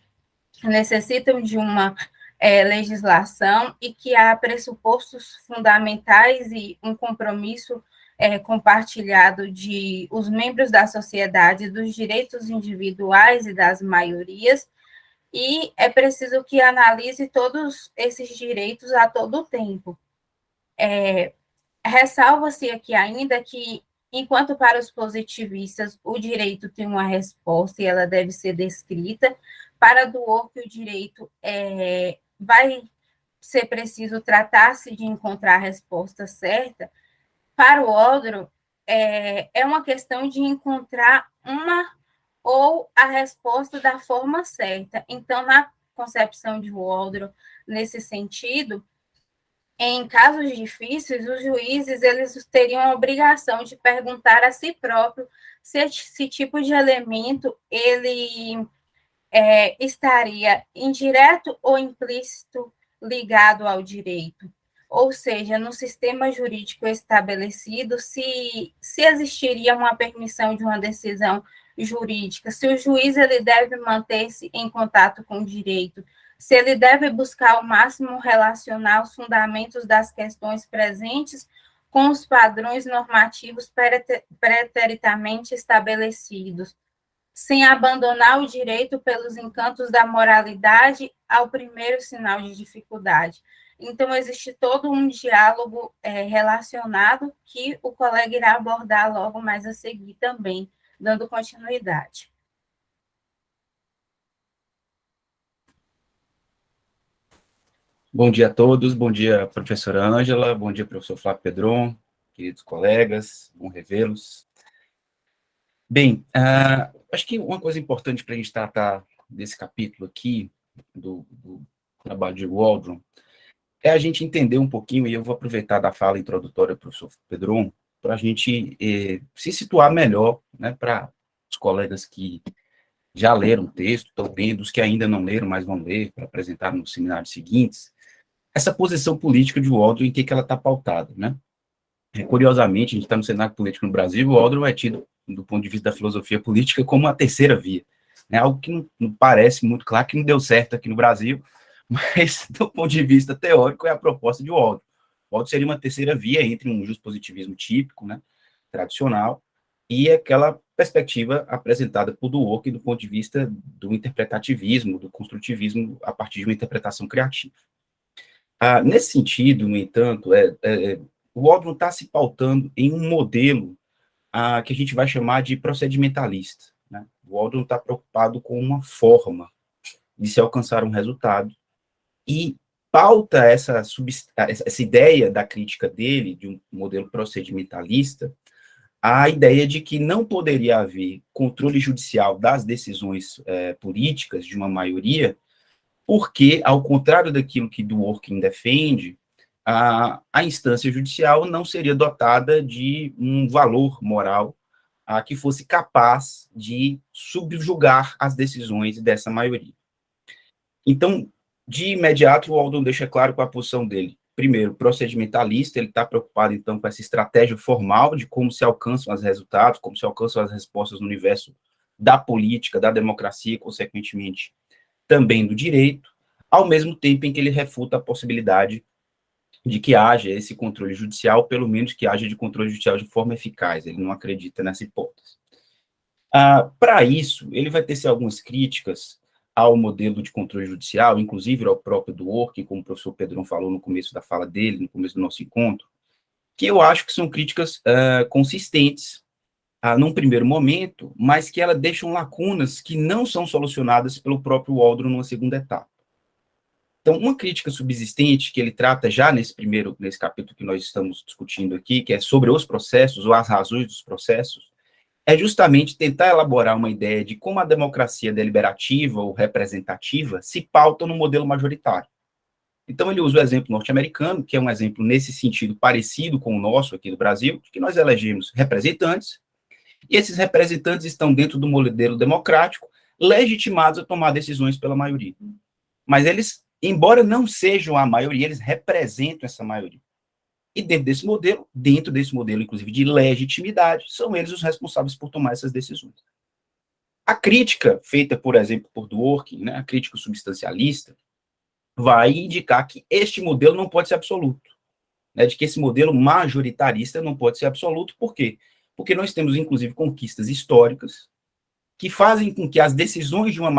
G: necessitam de uma legislação e que há pressupostos fundamentais e um compromisso compartilhado de os membros da sociedade, dos direitos individuais e das maiorias, e é preciso que analise todos esses direitos a todo tempo. Ressalva-se aqui ainda que, enquanto para os positivistas o direito tem uma resposta e ela deve ser descrita, para Dwork o direito vai ser preciso tratar-se de encontrar a resposta certa. Para o Waldron, é uma questão de encontrar uma ou a resposta da forma certa. Então, na concepção de Waldron, nesse sentido, em casos difíceis, os juízes eles teriam a obrigação de perguntar a si próprio se esse tipo de elemento ele estaria indireto ou implícito ligado ao direito. Ou seja, no sistema jurídico estabelecido, se existiria uma permissão de uma decisão jurídica, se o juiz ele deve manter-se em contato com o direito, se ele deve buscar ao máximo relacionar os fundamentos das questões presentes com os padrões normativos preteritamente estabelecidos, sem abandonar o direito pelos encantos da moralidade ao primeiro sinal de dificuldade. Então, existe todo um diálogo relacionado que o colega irá abordar logo mais a seguir também, dando continuidade.
F: Bom dia a todos, bom dia, professora Ângela, bom dia, professor Flávio Pedron, queridos colegas, bom revê-los. Bem, acho que uma coisa importante para a gente tratar desse capítulo aqui, do trabalho de Waldron, é a gente entender um pouquinho, e eu vou aproveitar da fala introdutória do professor Pedron, para a gente se situar melhor, né, para os colegas que já leram o texto, estão lendo, os que ainda não leram, mas vão ler, para apresentar nos seminários seguintes, essa posição política de Waldron, em que ela está pautada, né? Curiosamente, a gente está no cenário político no Brasil, o Waldron é tido, do ponto de vista da filosofia política, como a terceira via, né? Algo que não parece muito claro, que não deu certo aqui no Brasil, mas, do ponto de vista teórico, é a proposta de Waldron. Waldron seria uma terceira via entre um justpositivismo típico, né, tradicional, e aquela perspectiva apresentada por Dworkin do ponto de vista do interpretativismo, do construtivismo a partir de uma interpretação criativa. Nesse sentido, no entanto, o Waldron está se pautando em um modelo que a gente vai chamar de procedimentalista, né? O Waldron está preocupado com uma forma de se alcançar um resultado e pauta essa ideia da crítica dele, de um modelo procedimentalista, a ideia de que não poderia haver controle judicial das decisões políticas de uma maioria, porque, ao contrário daquilo que Dworkin defende, a instância judicial não seria dotada de um valor moral que fosse capaz de subjugar as decisões dessa maioria. Então, de imediato, o Waldron deixa claro qual a posição dele. Primeiro, procedimentalista, ele está preocupado, então, com essa estratégia formal de como se alcançam os resultados, como se alcançam as respostas no universo da política, da democracia, consequentemente, também do direito, ao mesmo tempo em que ele refuta a possibilidade de que haja esse controle judicial, pelo menos que haja de controle judicial de forma eficaz. Ele não acredita nessa hipótese. Para isso, ele vai tecer algumas críticas ao modelo de controle judicial, inclusive ao próprio Dworkin, como o professor Pedrão falou no começo da fala dele, no começo do nosso encontro, que eu acho que são críticas consistentes, num primeiro momento, mas que elas deixam lacunas que não são solucionadas pelo próprio Waldron numa segunda etapa. Então, uma crítica subsistente que ele trata já nesse capítulo que nós estamos discutindo aqui, que é sobre os processos, ou as razões dos processos, é justamente tentar elaborar uma ideia de como a democracia deliberativa ou representativa se pauta no modelo majoritário. Então, ele usa o exemplo norte-americano, que é um exemplo nesse sentido parecido com o nosso aqui do Brasil, de que nós elegemos representantes, e esses representantes estão dentro do modelo democrático, legitimados a tomar decisões pela maioria. Mas eles, embora não sejam a maioria, eles representam essa maioria. E dentro desse modelo, inclusive, de legitimidade, são eles os responsáveis por tomar essas decisões. A crítica feita, por exemplo, por Dworkin, né, a crítica substancialista, vai indicar que este modelo não pode ser absoluto, né, de que esse modelo majoritarista não pode ser absoluto. Por quê? Porque nós temos, inclusive, conquistas históricas que fazem com que as decisões de uma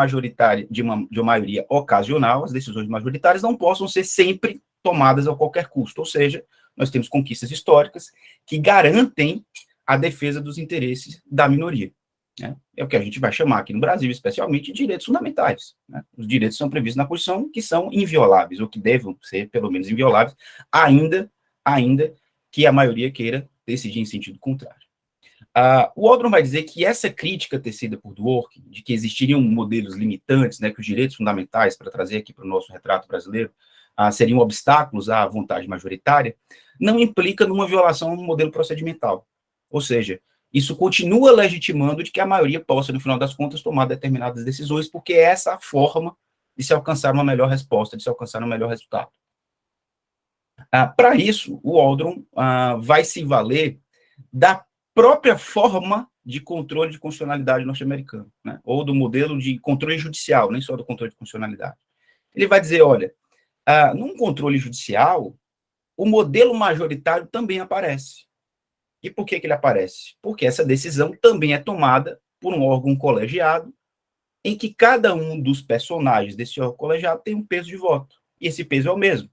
F: maioria ocasional, as decisões majoritárias, não possam ser sempre tomadas a qualquer custo. Ou seja, nós temos conquistas históricas que garantem a defesa dos interesses da minoria, né? É o que a gente vai chamar aqui no Brasil, especialmente, de direitos fundamentais, né? Os direitos são previstos na Constituição que são invioláveis, ou que devem ser, pelo menos, invioláveis, ainda que a maioria queira decidir em sentido contrário. O Waldron vai dizer que essa crítica tecida por Dworkin, de que existiriam modelos limitantes, né, que os direitos fundamentais, para trazer aqui para o nosso retrato brasileiro, seriam obstáculos à vontade majoritária, não implica numa violação do modelo procedimental. Ou seja, isso continua legitimando de que a maioria possa, no final das contas, tomar determinadas decisões, porque é essa a forma de se alcançar uma melhor resposta, de se alcançar um melhor resultado. Para isso, o Waldron vai se valer da própria forma de controle de constitucionalidade norte-americano, né? Ou do modelo de controle judicial, nem só do controle de constitucionalidade. Ele vai dizer, olha, num controle judicial, o modelo majoritário também aparece. E por que ele aparece? Porque essa decisão também é tomada por um órgão colegiado, em que cada um dos personagens desse órgão colegiado tem um peso de voto. E esse peso é o mesmo.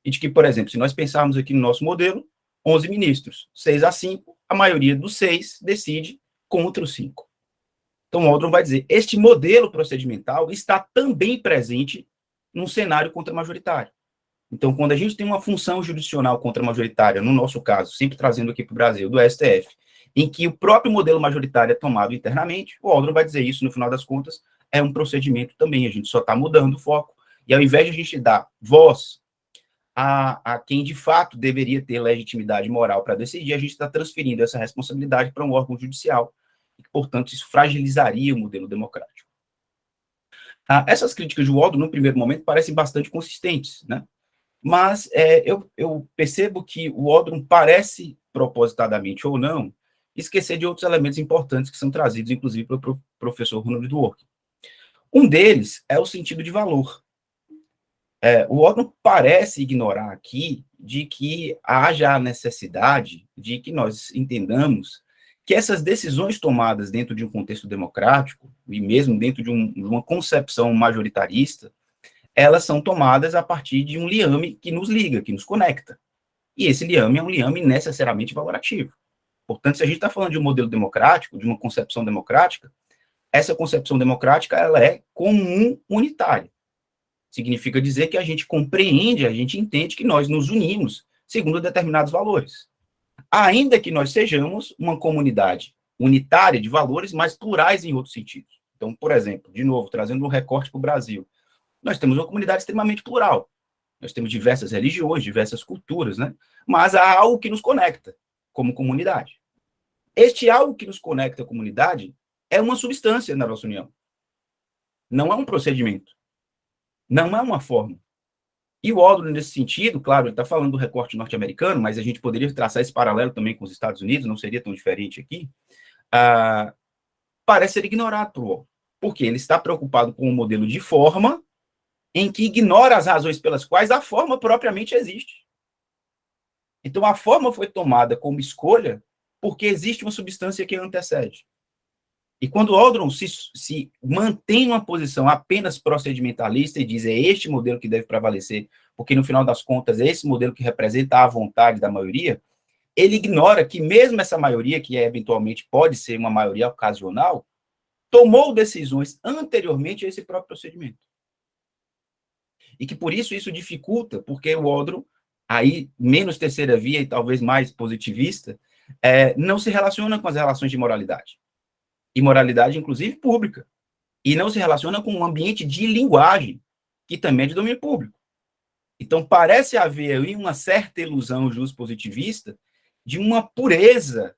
F: e de que, por exemplo, se nós pensarmos aqui no nosso modelo, 11 ministros, 6-5, a maioria dos 6 decide contra os 5. Então, o Waldron vai dizer, este modelo procedimental está também presente num cenário contramajoritário. Então, quando a gente tem uma função jurisdicional contramajoritária, no nosso caso, sempre trazendo aqui para o Brasil, do STF, em que o próprio modelo majoritário é tomado internamente, o Waldron vai dizer isso, no final das contas, é um procedimento também, a gente só está mudando o foco, e ao invés de a gente dar voz a quem de fato deveria ter legitimidade moral para decidir, a gente está transferindo essa responsabilidade para um órgão judicial, e, portanto, isso fragilizaria o modelo democrático. Essas críticas de Waldron, no primeiro momento, parecem bastante consistentes, né? Mas eu percebo que o Waldron parece, propositadamente ou não, esquecer de outros elementos importantes que são trazidos, inclusive, pelo professor Ronald Dworkin. Um deles é o sentido de valor. O Waldron parece ignorar aqui de que haja a necessidade de que nós entendamos que essas decisões tomadas dentro de um contexto democrático, e mesmo dentro de uma concepção majoritarista, elas são tomadas a partir de um liame que nos liga, que nos conecta. E esse liame é um liame necessariamente valorativo. Portanto, se a gente está falando de um modelo democrático, de uma concepção democrática, essa concepção democrática ela é comum unitária. Significa dizer que a gente compreende, a gente entende que nós nos unimos segundo determinados valores. Ainda que nós sejamos uma comunidade unitária de valores, mas plurais em outros sentidos. Então, por exemplo, de novo, trazendo um recorte para o Brasil, nós temos uma comunidade extremamente plural. Nós temos diversas religiões, diversas culturas, né? Mas há algo que nos conecta como comunidade. Este algo que nos conecta à comunidade é uma substância na nossa união. Não é um procedimento. Não é uma forma. E o Waldron, nesse sentido, claro, ele está falando do recorte norte-americano, mas a gente poderia traçar esse paralelo também com os Estados Unidos, não seria tão diferente aqui, parece ser ignorado por Waldron, porque ele está preocupado com um modelo de forma em que ignora as razões pelas quais a forma propriamente existe. Então, a forma foi tomada como escolha porque existe uma substância que a antecede. E quando o Waldron se mantém numa posição apenas procedimentalista e diz é este modelo que deve prevalecer, porque no final das contas é esse modelo que representa a vontade da maioria, ele ignora que mesmo essa maioria, que eventualmente pode ser uma maioria ocasional, tomou decisões anteriormente a esse próprio procedimento. E que por isso dificulta, porque o Waldron, aí menos terceira via e talvez mais positivista, não se relaciona com as relações de moralidade. E moralidade, inclusive, pública. E não se relaciona com um ambiente de linguagem, que também é de domínio público. Então, parece haver aí uma certa ilusão juspositivista de uma pureza,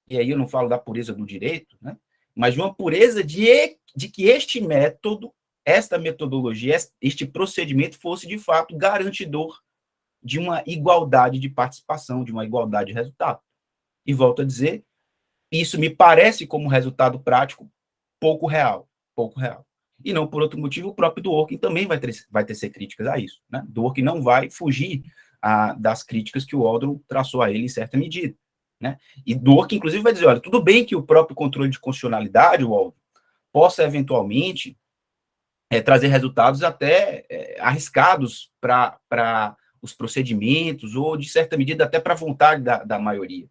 F: e aí eu não falo da pureza do direito, né? Mas de uma pureza de que este método, esta metodologia, este procedimento fosse, de fato, garantidor de uma igualdade de participação, de uma igualdade de resultado. E volto a dizer, isso me parece, como resultado prático, pouco real. E não por outro motivo, o próprio Dworkin também vai tecer críticas a isso. Né? Dworkin não vai fugir das críticas que o Waldron traçou a ele em certa medida. Né? E Dworkin, inclusive, vai dizer, olha, tudo bem que o próprio controle de constitucionalidade, Waldron, possa eventualmente trazer resultados até arriscados para os procedimentos, ou, de certa medida, até para a vontade da maioria.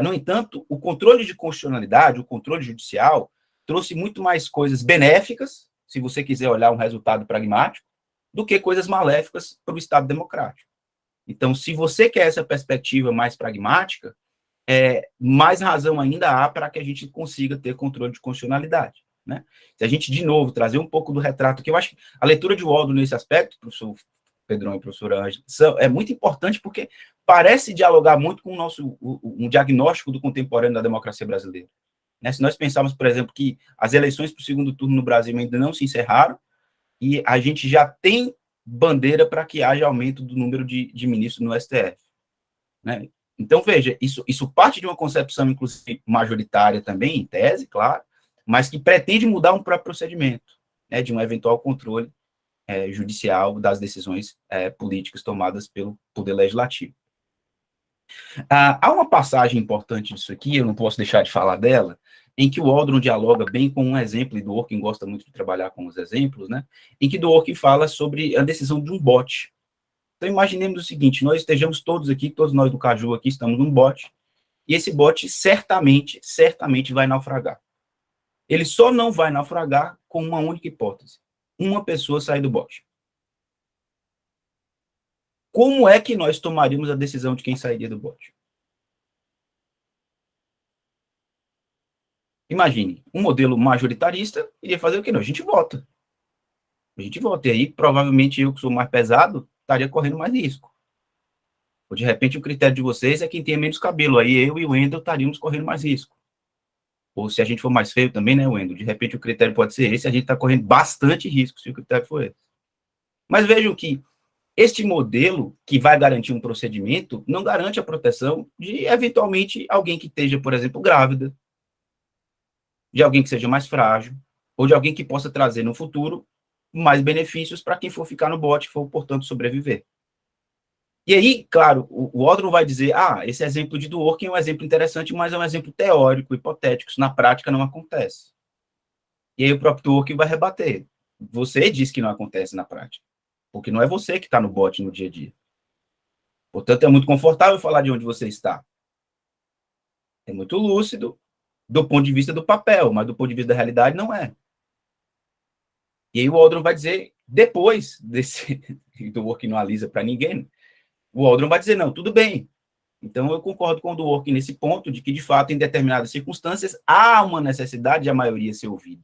F: No entanto, o controle de constitucionalidade, o controle judicial, trouxe muito mais coisas benéficas, se você quiser olhar um resultado pragmático, do que coisas maléficas para o Estado democrático. Então, se você quer essa perspectiva mais pragmática, mais razão ainda há para que a gente consiga ter controle de constitucionalidade. Né? Se a gente, de novo, trazer um pouco do retrato, que eu acho que a leitura de Waldron nesse aspecto, professor Pedrão e professora Ângela, é muito importante porque parece dialogar muito com um diagnóstico do contemporâneo da democracia brasileira. Né? Se nós pensarmos, por exemplo, que as eleições para o segundo turno no Brasil ainda não se encerraram e a gente já tem bandeira para que haja aumento do número de ministros no STF. Né? Então, veja, isso parte de uma concepção, inclusive, majoritária também, em tese, claro, mas que pretende mudar um próprio procedimento, né, de um eventual controle judicial das decisões políticas tomadas pelo Poder Legislativo. Há uma passagem importante disso aqui, eu não posso deixar de falar dela, em que o Waldron dialoga bem com um exemplo, e Dworkin gosta muito de trabalhar com os exemplos, né, em que Dworkin fala sobre a decisão de um bote. Então, imaginemos o seguinte, nós estejamos todos aqui, todos nós do Caju aqui, estamos num bote, e esse bote certamente vai naufragar. Ele só não vai naufragar com uma única hipótese. Uma pessoa sair do bote. Como é que nós tomaríamos a decisão de quem sairia do bote? Imagine, um modelo majoritarista iria fazer o quê? Não, a gente vota. A gente vota. E aí, provavelmente, eu que sou mais pesado, estaria correndo mais risco. Ou, de repente, o critério de vocês é quem tem menos cabelo. Aí eu e o Wendel estaríamos correndo mais risco. Ou se a gente for mais feio também, né, Wendel? De repente, o critério pode ser esse, a gente está correndo bastante risco se o critério for esse. Mas vejam que este modelo, que vai garantir um procedimento, não garante a proteção de, eventualmente, alguém que esteja, por exemplo, grávida, de alguém que seja mais frágil, ou de alguém que possa trazer no futuro mais benefícios para quem for ficar no bote e for, portanto, sobreviver. E aí, claro, o Waldron vai dizer, esse exemplo de Dworkin é um exemplo interessante, mas é um exemplo teórico, hipotético, isso na prática não acontece. E aí o próprio Dworkin vai rebater. Você diz que não acontece na prática, porque não é você que está no bote no dia a dia. Portanto, é muito confortável falar de onde você está. É muito lúcido do ponto de vista do papel, mas do ponto de vista da realidade não é. E aí o Waldron vai dizer, depois desse Dworkin não alisa para ninguém, o Waldron vai dizer, não, tudo bem. Então, eu concordo com o Dworkin nesse ponto, de que, de fato, em determinadas circunstâncias, há uma necessidade de a maioria ser ouvida.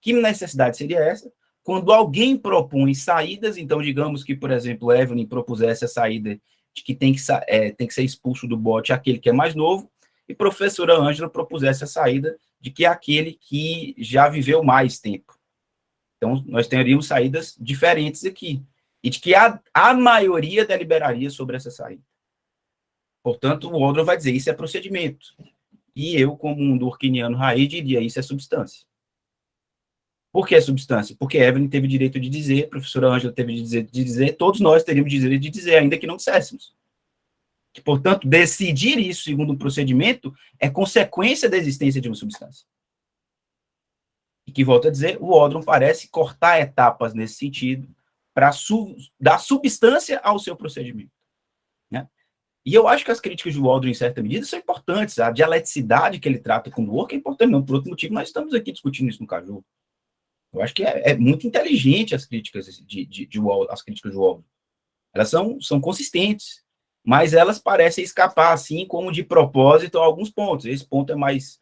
F: Que necessidade seria essa? Quando alguém propõe saídas, então, digamos que, por exemplo, Evelyn propusesse a saída de que tem que ser expulso do bote aquele que é mais novo, e a professora Ângela propusesse a saída de que é aquele que já viveu mais tempo. Então, nós teríamos saídas diferentes aqui. E de que a maioria deliberaria sobre essa saída. Portanto, o Waldron vai dizer, isso é procedimento. E eu, como um dworkiniano raiz, diria, isso é substância. Por que é substância? Porque Evelyn teve direito de dizer, a professora Ângela teve de dizer, todos nós teríamos direito de dizer, ainda que não disséssemos. Que, portanto, decidir isso segundo um procedimento é consequência da existência de uma substância. E que, volto a dizer, o Waldron parece cortar etapas nesse sentido, para dar substância ao seu procedimento. Né? E eu acho que as críticas do Waldron, em certa medida, são importantes. A dialeticidade que ele trata com o Dworkin é importante, não. Por outro motivo, nós estamos aqui discutindo isso no Caju. Eu acho que é muito inteligente as críticas de Waldron, as críticas do Waldron. Elas são consistentes, mas elas parecem escapar, assim, como de propósito, a alguns pontos. Esse ponto é mais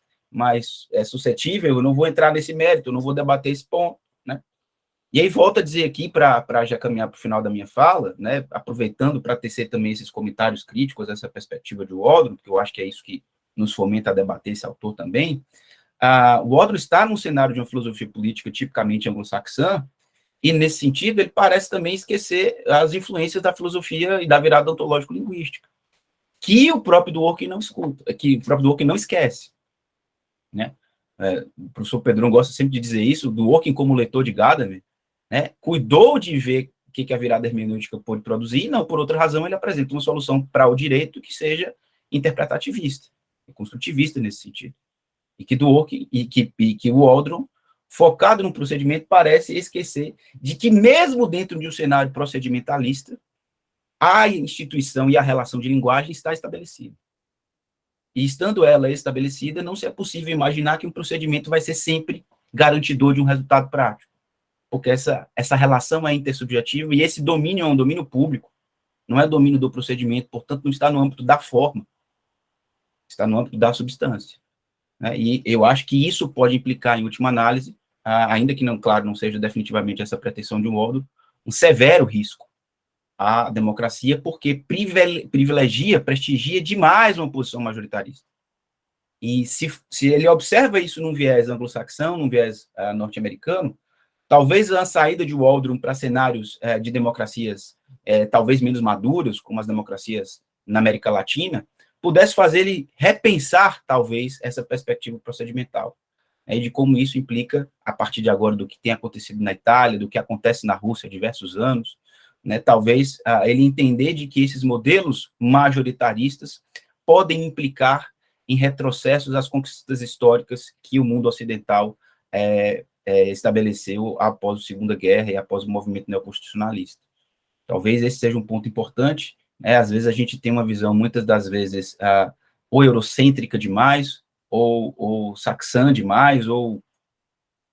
F: suscetível, eu não vou entrar nesse mérito, eu não vou debater esse ponto. Né? E aí, volto a dizer aqui, para já caminhar para o final da minha fala, né, aproveitando para tecer também esses comentários críticos, essa perspectiva de Waldron, porque eu acho que é isso que nos fomenta a debater esse autor também, o Waldron está num cenário de uma filosofia política tipicamente anglo-saxã, e, nesse sentido, ele parece também esquecer as influências da filosofia e da virada ontológico-linguística, que o próprio Dworkin não escuta, que o próprio Dworkin não esquece. Né? O professor Pedrão gosta sempre de dizer isso, Dworkin, como leitor de Gadamer, né, cuidou de ver o que a virada hermenêutica pode produzir, e não, por outra razão, ele apresenta uma solução para o direito que seja interpretativista, construtivista nesse sentido. E que Dworkin, e que o Waldron, focado no procedimento, parece esquecer de que, mesmo dentro de um cenário procedimentalista, a instituição e a relação de linguagem está estabelecida. E, estando ela estabelecida, não se é possível imaginar que um procedimento vai ser sempre garantidor de um resultado prático. Porque essa relação é intersubjetiva e esse domínio é um domínio público, não é domínio do procedimento, portanto, não está no âmbito da forma, está no âmbito da substância. Né? E eu acho que isso pode implicar, em última análise, ainda que, não, claro, não seja definitivamente essa pretensão de um Waldron, um severo risco à democracia, porque prestigia demais uma posição majoritarista. E se ele observa isso num viés anglo-saxão, num viés norte-americano, talvez a saída de Waldron para cenários de democracias talvez menos maduras, como as democracias na América Latina, pudesse fazer ele repensar, talvez, essa perspectiva procedimental, e de como isso implica, a partir de agora, do que tem acontecido na Itália, do que acontece na Rússia há diversos anos, né, talvez ele entender de que esses modelos majoritaristas podem implicar em retrocessos às conquistas históricas que o mundo ocidental estabeleceu após a Segunda Guerra e após o movimento neoconstitucionalista. Talvez esse seja um ponto importante, né? Às vezes a gente tem uma visão, muitas das vezes, ou eurocêntrica demais, ou saxã demais, ou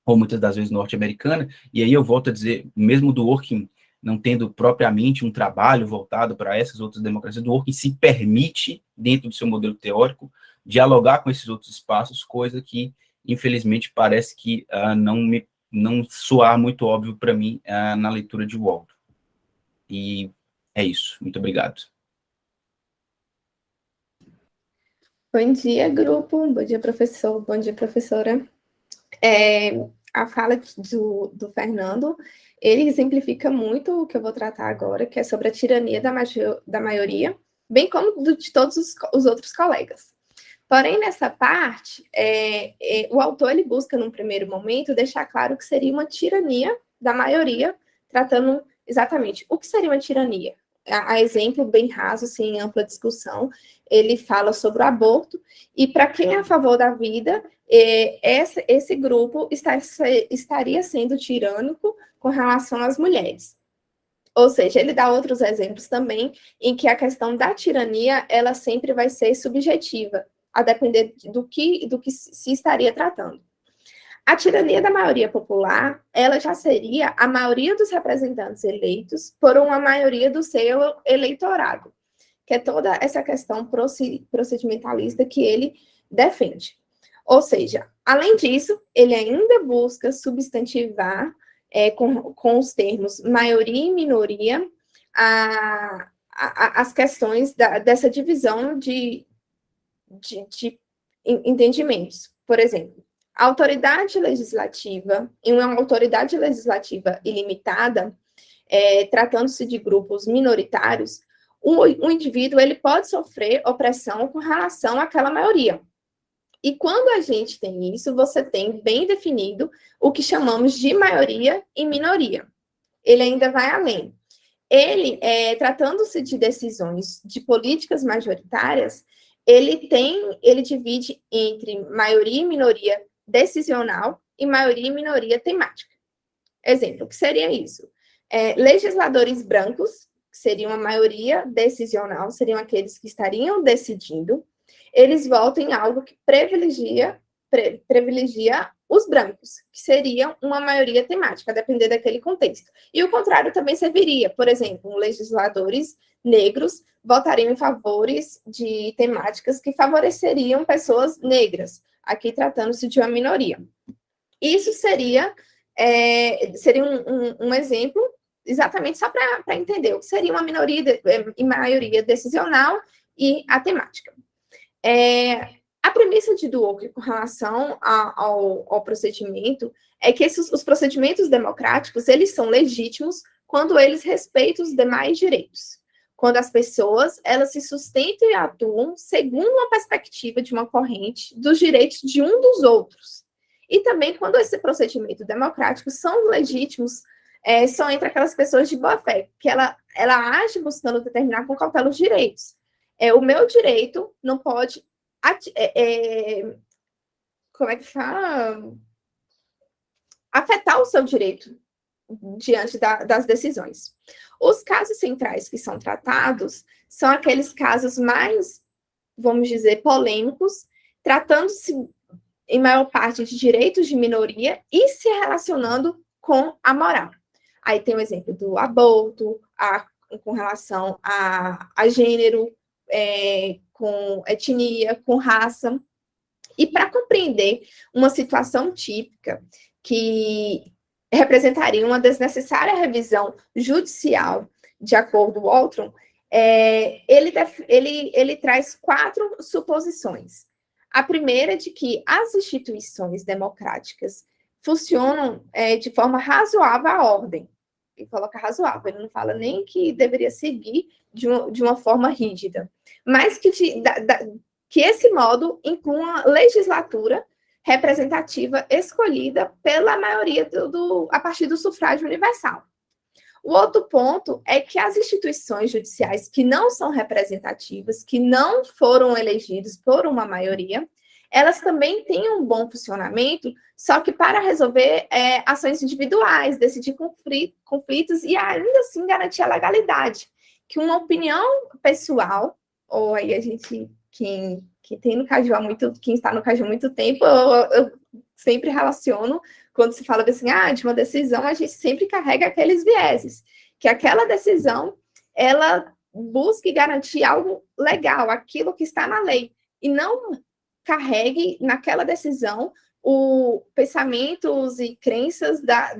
F: muitas das vezes norte-americana, e aí eu volto a dizer, mesmo do Dworkin não tendo propriamente um trabalho voltado para essas outras democracias, Dworkin se permite, dentro do seu modelo teórico, dialogar com esses outros espaços, coisa que, infelizmente, parece que não soar muito óbvio para mim na leitura de Waldron. E é isso. Muito obrigado.
H: Bom dia, grupo. Bom dia, professor. Bom dia, professora. A fala do Fernando, ele exemplifica muito o que eu vou tratar agora, que é sobre a tirania da maioria, bem como de todos os outros colegas. Porém, nessa parte, o autor ele busca, num primeiro momento, deixar claro que seria uma tirania da maioria, tratando exatamente o que seria uma tirania. A exemplo bem raso, sem ampla discussão, ele fala sobre o aborto, e para quem é a favor da vida, esse grupo estaria sendo tirânico com relação às mulheres. Ou seja, ele dá outros exemplos também, em que a questão da tirania, ela sempre vai ser subjetiva, a depender do que se estaria tratando. A tirania da maioria popular, ela já seria a maioria dos representantes eleitos por uma maioria do seu eleitorado, que é toda essa questão procedimentalista que ele defende. Ou seja, além disso, ele ainda busca substantivar, com os termos maioria e minoria, as questões dessa divisão de entendimentos. Por exemplo, a autoridade legislativa, em uma autoridade legislativa ilimitada, tratando-se de grupos minoritários, o indivíduo ele pode sofrer opressão com relação àquela maioria. E quando a gente tem isso, você tem bem definido o que chamamos de maioria e minoria. Ele ainda vai além. Ele, tratando-se de decisões de políticas majoritárias, ele divide entre maioria e minoria decisional e maioria e minoria temática. Exemplo, o que seria isso? Legisladores brancos, que seriam a maioria decisional, seriam aqueles que estariam decidindo, eles votam em algo que privilegia os brancos, que seriam uma maioria temática, a depender daquele contexto. E o contrário também serviria, por exemplo, legisladores negros votariam em favores de temáticas que favoreceriam pessoas negras, aqui tratando-se de uma minoria. Isso seria um exemplo, exatamente só para entender o que seria uma minoria e maioria decisional e a temática. A premissa de Dworkin com relação ao procedimento é que os procedimentos democráticos, eles são legítimos quando eles respeitam os demais direitos. Quando as pessoas, elas se sustentam e atuam segundo uma perspectiva de uma corrente dos direitos de um dos outros. E também quando esse procedimento democrático são legítimos, só entre aquelas pessoas de boa fé, que ela age buscando determinar com cautela os direitos. O meu direito não pode, como é que fala? Afetar o seu direito diante das decisões. Os casos centrais que são tratados são aqueles casos mais, vamos dizer, polêmicos, tratando-se, em maior parte, de direitos de minoria e se relacionando com a moral. Aí tem o exemplo do aborto, com relação a gênero, com etnia, com raça. E para compreender uma situação típica que representaria uma desnecessária revisão judicial, de acordo com Waldron, ele traz 4 suposições. A primeira é de que as instituições democráticas funcionam de forma razoável à ordem. Ele coloca razoável, ele não fala nem que deveria seguir de uma forma rígida, mas que esse modo inclua uma legislatura representativa escolhida pela maioria a partir do sufrágio universal. O outro ponto é que as instituições judiciais que não são representativas, que não foram elegidas por uma maioria, elas também têm um bom funcionamento, só que para resolver ações individuais, decidir conflitos e ainda assim garantir a legalidade. Que uma opinião pessoal, ou aí a gente, quem tem no Caju quem está no Caju há muito tempo, eu sempre relaciono, quando se fala assim, de uma decisão, a gente sempre carrega aqueles vieses, que aquela decisão, ela busque garantir algo legal, aquilo que está na lei, e não carregue naquela decisão pensamentos e crenças da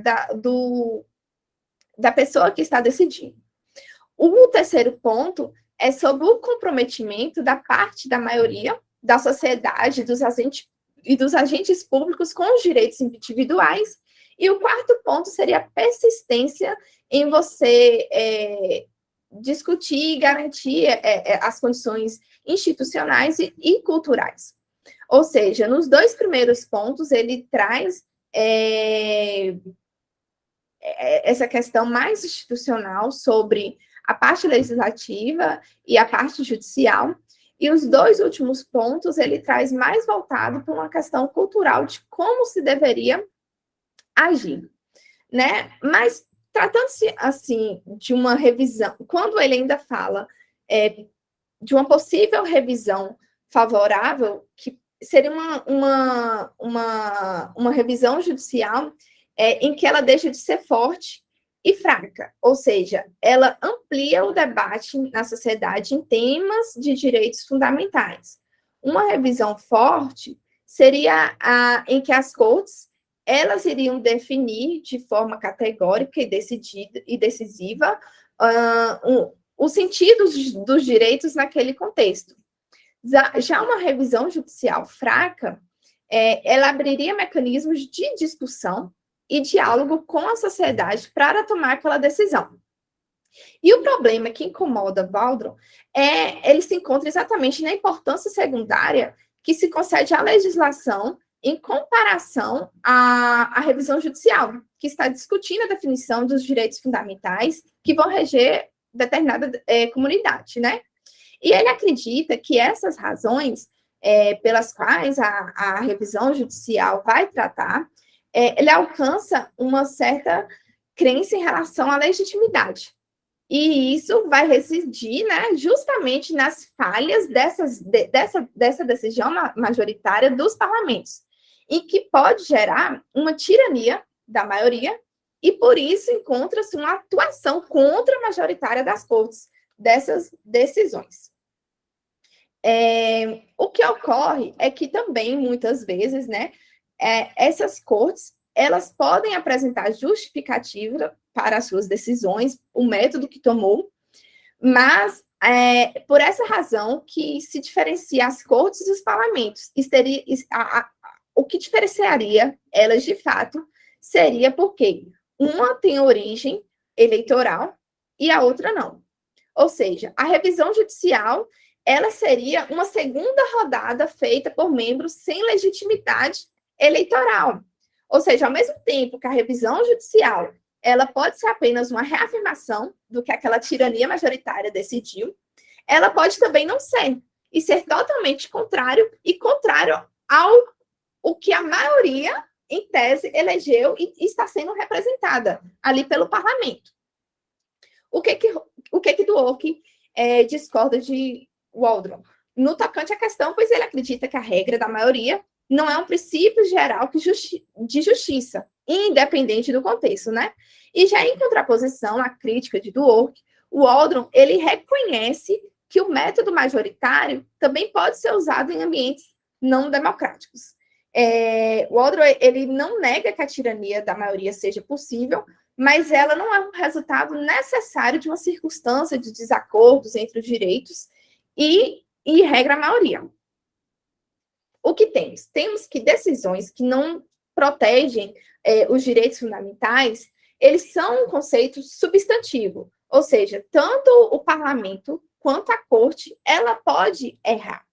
H: pessoa que está decidindo. O terceiro ponto é sobre o comprometimento da parte da maioria da sociedade e dos agentes públicos com os direitos individuais. E o quarto ponto seria a persistência em você discutir e garantir as condições institucionais e culturais. Ou seja, nos dois primeiros pontos, ele traz essa questão mais institucional sobre a parte legislativa e a parte judicial, e os dois últimos pontos ele traz mais voltado para uma questão cultural de como se deveria agir, né? Mas tratando-se, assim, de uma revisão, quando ele ainda fala de uma possível revisão favorável, que seria uma revisão judicial em que ela deixa de ser forte e fraca, ou seja, ela amplia o debate na sociedade em temas de direitos fundamentais. Uma revisão forte seria em que as cortes elas iriam definir de forma categórica e decidida e decisiva os sentidos dos direitos naquele contexto. Já uma revisão judicial fraca, ela abriria mecanismos de discussão e diálogo com a sociedade para tomar aquela decisão. E o problema que incomoda Waldron ele se encontra exatamente na importância secundária que se concede à legislação em comparação à revisão judicial, que está discutindo a definição dos direitos fundamentais que vão reger determinada comunidade, né? E ele acredita que essas razões pelas quais a revisão judicial vai tratar, ele alcança uma certa crença em relação à legitimidade. E isso vai residir, né, justamente nas falhas dessa decisão majoritária dos parlamentos, e que pode gerar uma tirania da maioria, e por isso encontra-se uma atuação contra-majoritária das cortes dessas decisões. O que ocorre é que também, muitas vezes, né, essas cortes, elas podem apresentar justificativa para as suas decisões, o método que tomou, mas por essa razão que se diferencia as cortes e os parlamentos. O que diferenciaria elas, de fato, seria porque uma tem origem eleitoral e a outra não. Ou seja, a revisão judicial, ela seria uma segunda rodada feita por membros sem legitimidade eleitoral. Ou seja, ao mesmo tempo que a revisão judicial, ela pode ser apenas uma reafirmação do que aquela tirania majoritária decidiu, ela pode também não ser, e ser totalmente contrário ao que a maioria, em tese, elegeu e está sendo representada ali pelo parlamento. O que Dworkin discorda de Waldron? No tocante à questão, pois ele acredita que a regra da maioria não é um princípio geral de justiça, independente do contexto, né? E já em contraposição à crítica de Dworkin, o Waldron, ele reconhece que o método majoritário também pode ser usado em ambientes não democráticos. O Waldron, ele não nega que a tirania da maioria seja possível, mas ela não é um resultado necessário de uma circunstância de desacordos entre os direitos e regra a maioria. O que temos? Temos que decisões que não protegem os direitos fundamentais, eles são um conceito substantivo, ou seja, tanto o parlamento quanto a corte, ela pode errar.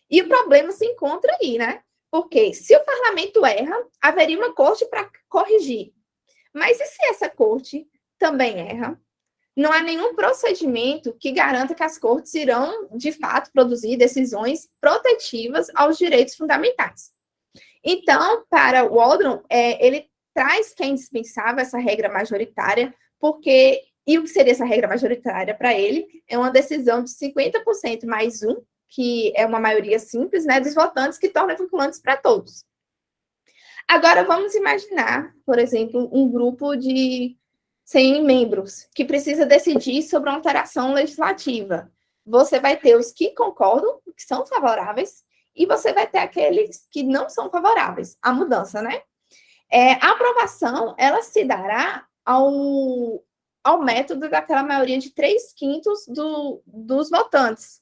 H: E o problema se encontra aí, né? Porque se o parlamento erra, haveria uma corte para corrigir. Mas e se essa corte também erra? não há nenhum procedimento que garanta que as cortes irão, de fato, produzir decisões protetivas aos direitos fundamentais. Então, para o Waldron, ele traz que é indispensável essa regra majoritária, porque, e o que seria essa regra majoritária para ele? É uma decisão de 50% mais um, que é uma maioria simples, né, dos votantes, que torna vinculantes para todos. Agora, vamos imaginar, por exemplo, um grupo de 100 membros que precisa decidir sobre uma alteração legislativa. Você vai ter os que concordam, que são favoráveis, e você vai ter aqueles que não são favoráveis à mudança, né? A aprovação, ela se dará ao método daquela maioria de 3/5 dos votantes.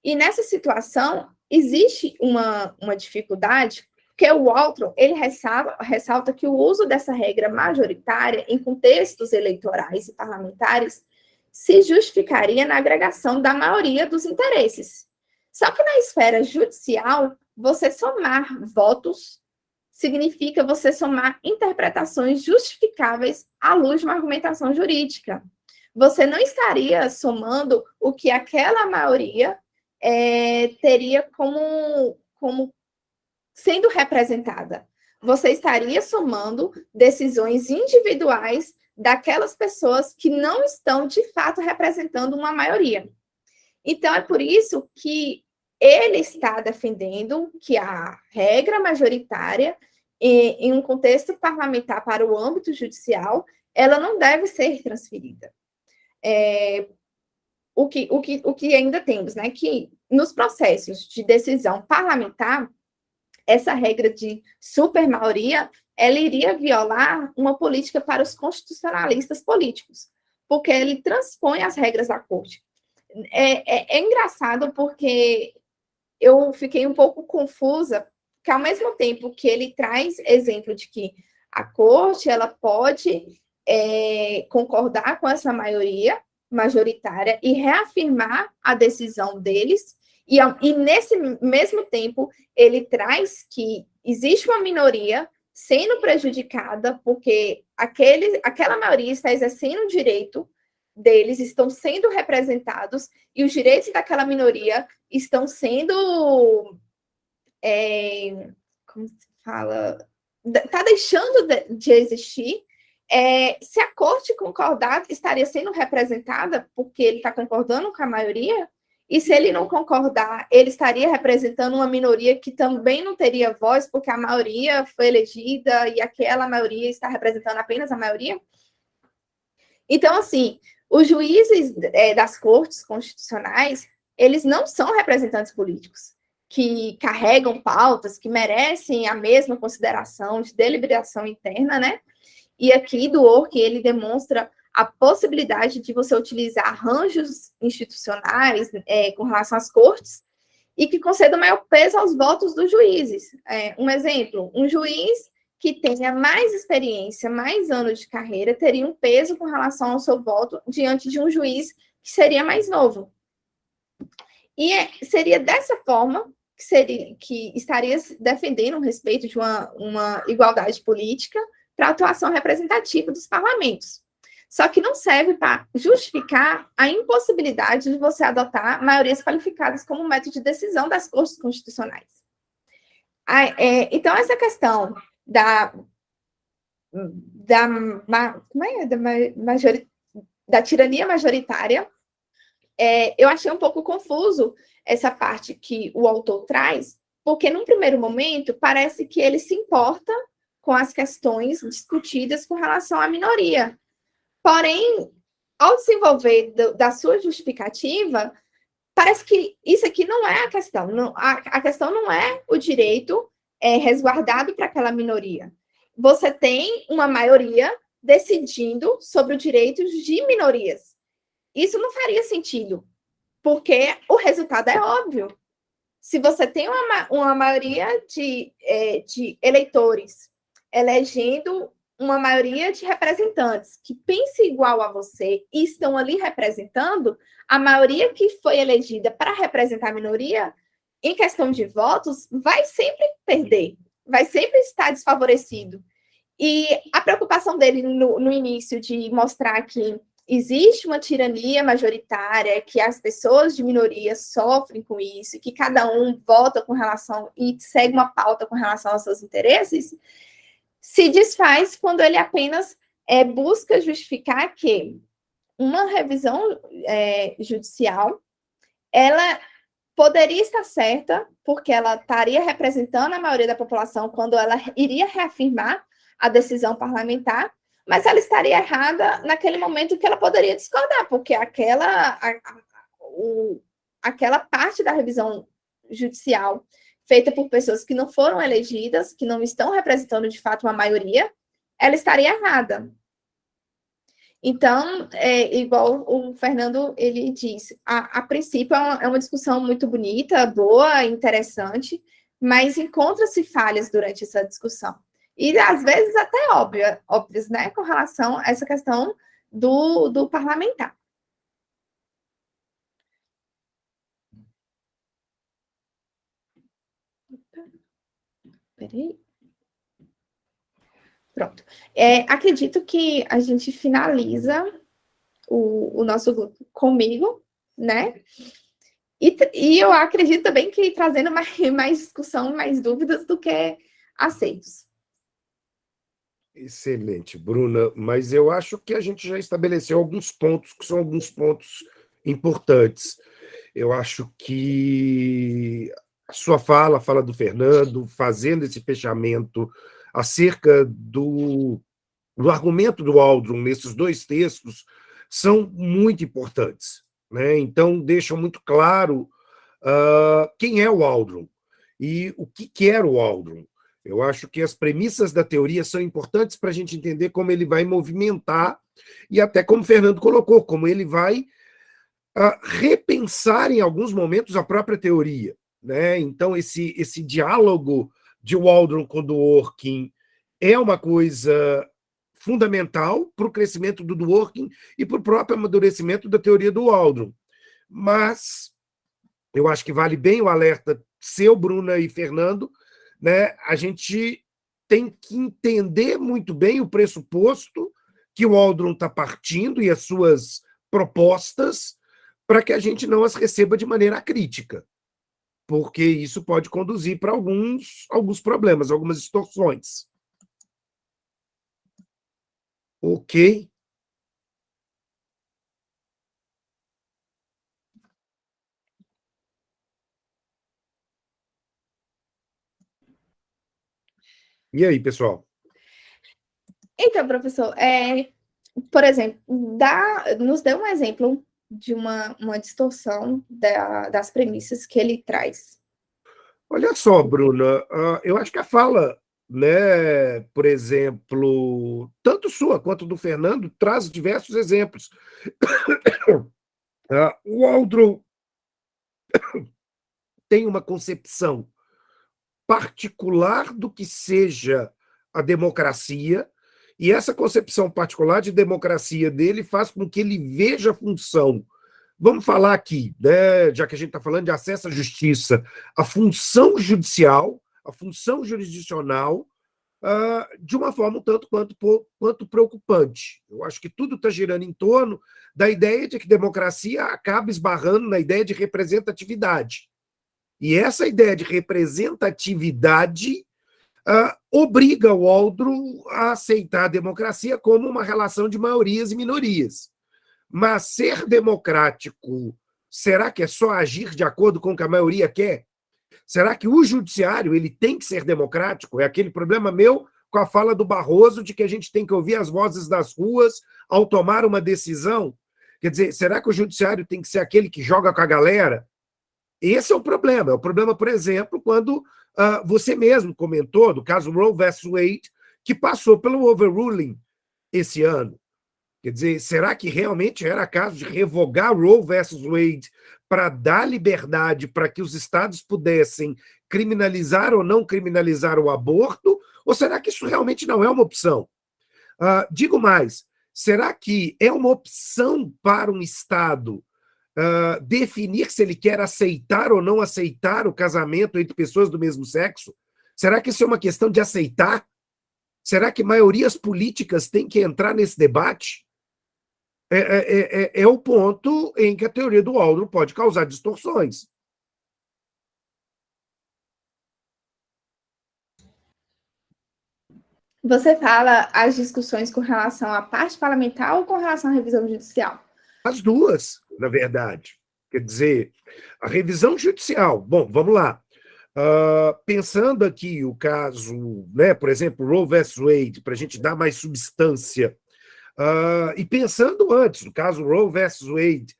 H: E nessa situação, existe uma dificuldade, porque o Waldron, ele ressalta que o uso dessa regra majoritária em contextos eleitorais e parlamentares se justificaria na agregação da maioria dos interesses. Só que na esfera judicial, você somar votos significa você somar interpretações justificáveis à luz de uma argumentação jurídica. Você não estaria somando o que aquela maioria teria como sendo representada. Você estaria somando decisões individuais daquelas pessoas que não estão, de fato, representando uma maioria. Então, é por isso que ele está defendendo que a regra majoritária, em um contexto parlamentar para o âmbito judicial, ela não deve ser transferida. O que ainda temos, né? Que nos processos de decisão parlamentar, essa regra de supermaioria, ela iria violar uma política para os constitucionalistas políticos, porque ele transpõe as regras da corte. É engraçado porque eu fiquei um pouco confusa, que ao mesmo tempo que ele traz exemplo de que a corte ela pode concordar com essa maioria majoritária e reafirmar a decisão deles, e nesse mesmo tempo ele traz que existe uma minoria sendo prejudicada porque aquela maioria está exercendo o direito deles, estão sendo representados, e os direitos daquela minoria estão sendo, como se fala, está deixando de existir. Se a corte concordar, estaria sendo representada porque ele está concordando com a maioria, e se ele não concordar, ele estaria representando uma minoria que também não teria voz, porque a maioria foi elegida e aquela maioria está representando apenas a maioria. Então, assim, os juízes das cortes constitucionais, eles não são representantes políticos que carregam pautas que merecem a mesma consideração de deliberação interna, né? E aqui do Ork, ele demonstra a possibilidade de você utilizar arranjos institucionais com relação às cortes e que concedam maior peso aos votos dos juízes. Um exemplo, um juiz que tenha mais experiência, mais anos de carreira, teria um peso com relação ao seu voto diante de um juiz que seria mais novo. E seria dessa forma que estaria defendendo o respeito de uma igualdade política para a atuação representativa dos parlamentos. Só que não serve para justificar a impossibilidade de você adotar maiorias qualificadas como método de decisão das cortes constitucionais. Então, essa questão da tirania majoritária, eu achei um pouco confuso essa parte que o autor traz, porque, num primeiro momento, parece que ele se importa com as questões discutidas com relação à minoria. Porém, ao desenvolver da sua justificativa, parece que isso aqui não é a questão. A questão não é o direito resguardado para aquela minoria. Você tem uma maioria decidindo sobre os direitos de minorias. Isso não faria sentido, porque o resultado é óbvio. Se você tem uma maioria de eleitores elegendo uma maioria de representantes que pensa igual a você e estão ali representando, a maioria que foi elegida para representar a minoria, em questão de votos, vai sempre perder, vai sempre estar desfavorecido. E a preocupação dele no início de mostrar que existe uma tirania majoritária, que as pessoas de minoria sofrem com isso, que cada um vota com relação e segue uma pauta com relação aos seus interesses, se desfaz quando ele apenas busca justificar que uma revisão judicial, ela poderia estar certa, porque ela estaria representando a maioria da população quando ela iria reafirmar a decisão parlamentar, mas ela estaria errada naquele momento que ela poderia discordar, porque aquela parte da revisão judicial feita por pessoas que não foram elegidas, que não estão representando de fato uma maioria, ela estaria errada. Então, igual o Fernando ele disse, a princípio é uma discussão muito bonita, boa, interessante, mas encontra-se falhas durante essa discussão. E, às vezes, até óbvias, né, com relação a essa questão do parlamentar. Peraí. Pronto. Acredito que a gente finaliza o nosso grupo comigo, né? E eu acredito também que trazendo mais discussão, mais dúvidas do que aceitos.
A: Excelente, Bruna, mas eu acho que a gente já estabeleceu alguns pontos que são alguns pontos importantes. Eu acho que a sua fala, a fala do Fernando, fazendo esse fechamento acerca do argumento do Waldron nesses dois textos, são muito importantes, né? Então, deixam muito claro quem é o Waldron e o que era o Waldron. Eu acho que as premissas da teoria são importantes para a gente entender como ele vai movimentar e até como o Fernando colocou, como ele vai repensar em alguns momentos a própria teoria, né? Então, esse diálogo de Waldron com Dworkin é uma coisa fundamental para o crescimento do Dworkin e para o próprio amadurecimento da teoria do Waldron. Mas eu acho que vale bem o alerta seu, Bruna e Fernando, né? A gente tem que entender muito bem o pressuposto que o Waldron está partindo e as suas propostas para que a gente não as receba de maneira crítica, porque isso pode conduzir para alguns problemas, algumas distorções. Ok? E aí, pessoal?
H: Então, professor, por exemplo, nos dê um exemplo de uma distorção das premissas que ele traz.
A: Olha só, Bruna, eu acho que a fala, né, por exemplo, tanto sua quanto do Fernando, traz diversos exemplos. O Waldron tem uma concepção particular do que seja a democracia, e essa concepção particular de democracia dele faz com que ele veja a função. Vamos falar aqui, né, já que a gente está falando de acesso à justiça, a função judicial, a função jurisdicional, de uma forma um tanto quanto preocupante. Eu acho que tudo está girando em torno da ideia de que democracia acaba esbarrando na ideia de representatividade. E essa ideia de representatividade obriga o Waldron a aceitar a democracia como uma relação de maiorias e minorias. Mas ser democrático, será que é só agir de acordo com o que a maioria quer? Será que o judiciário ele tem que ser democrático? É aquele problema meu com a fala do Barroso de que a gente tem que ouvir as vozes das ruas ao tomar uma decisão? Quer dizer, será que o judiciário tem que ser aquele que joga com a galera? Esse é o problema. É o problema, por exemplo, quando você mesmo comentou do caso Roe vs. Wade, que passou pelo overruling esse ano. Quer dizer, será que realmente era caso de revogar Roe versus Wade para dar liberdade para que os estados pudessem criminalizar ou não criminalizar o aborto? Ou será que isso realmente não é uma opção? Digo mais, será que é uma opção para um estado definir se ele quer aceitar ou não aceitar o casamento entre pessoas do mesmo sexo? Será que isso é uma questão de aceitar? Será que maiorias políticas têm que entrar nesse debate? é o ponto em que a teoria do Waldron pode causar distorções.
H: Você fala as discussões com relação à parte parlamentar ou com relação à revisão judicial?
A: As duas, na verdade. Quer dizer, a revisão judicial. Bom, vamos lá. Pensando aqui o caso, né, por exemplo, Roe vs. Wade, para a gente dar mais substância, e pensando antes, no caso Roe vs. Wade,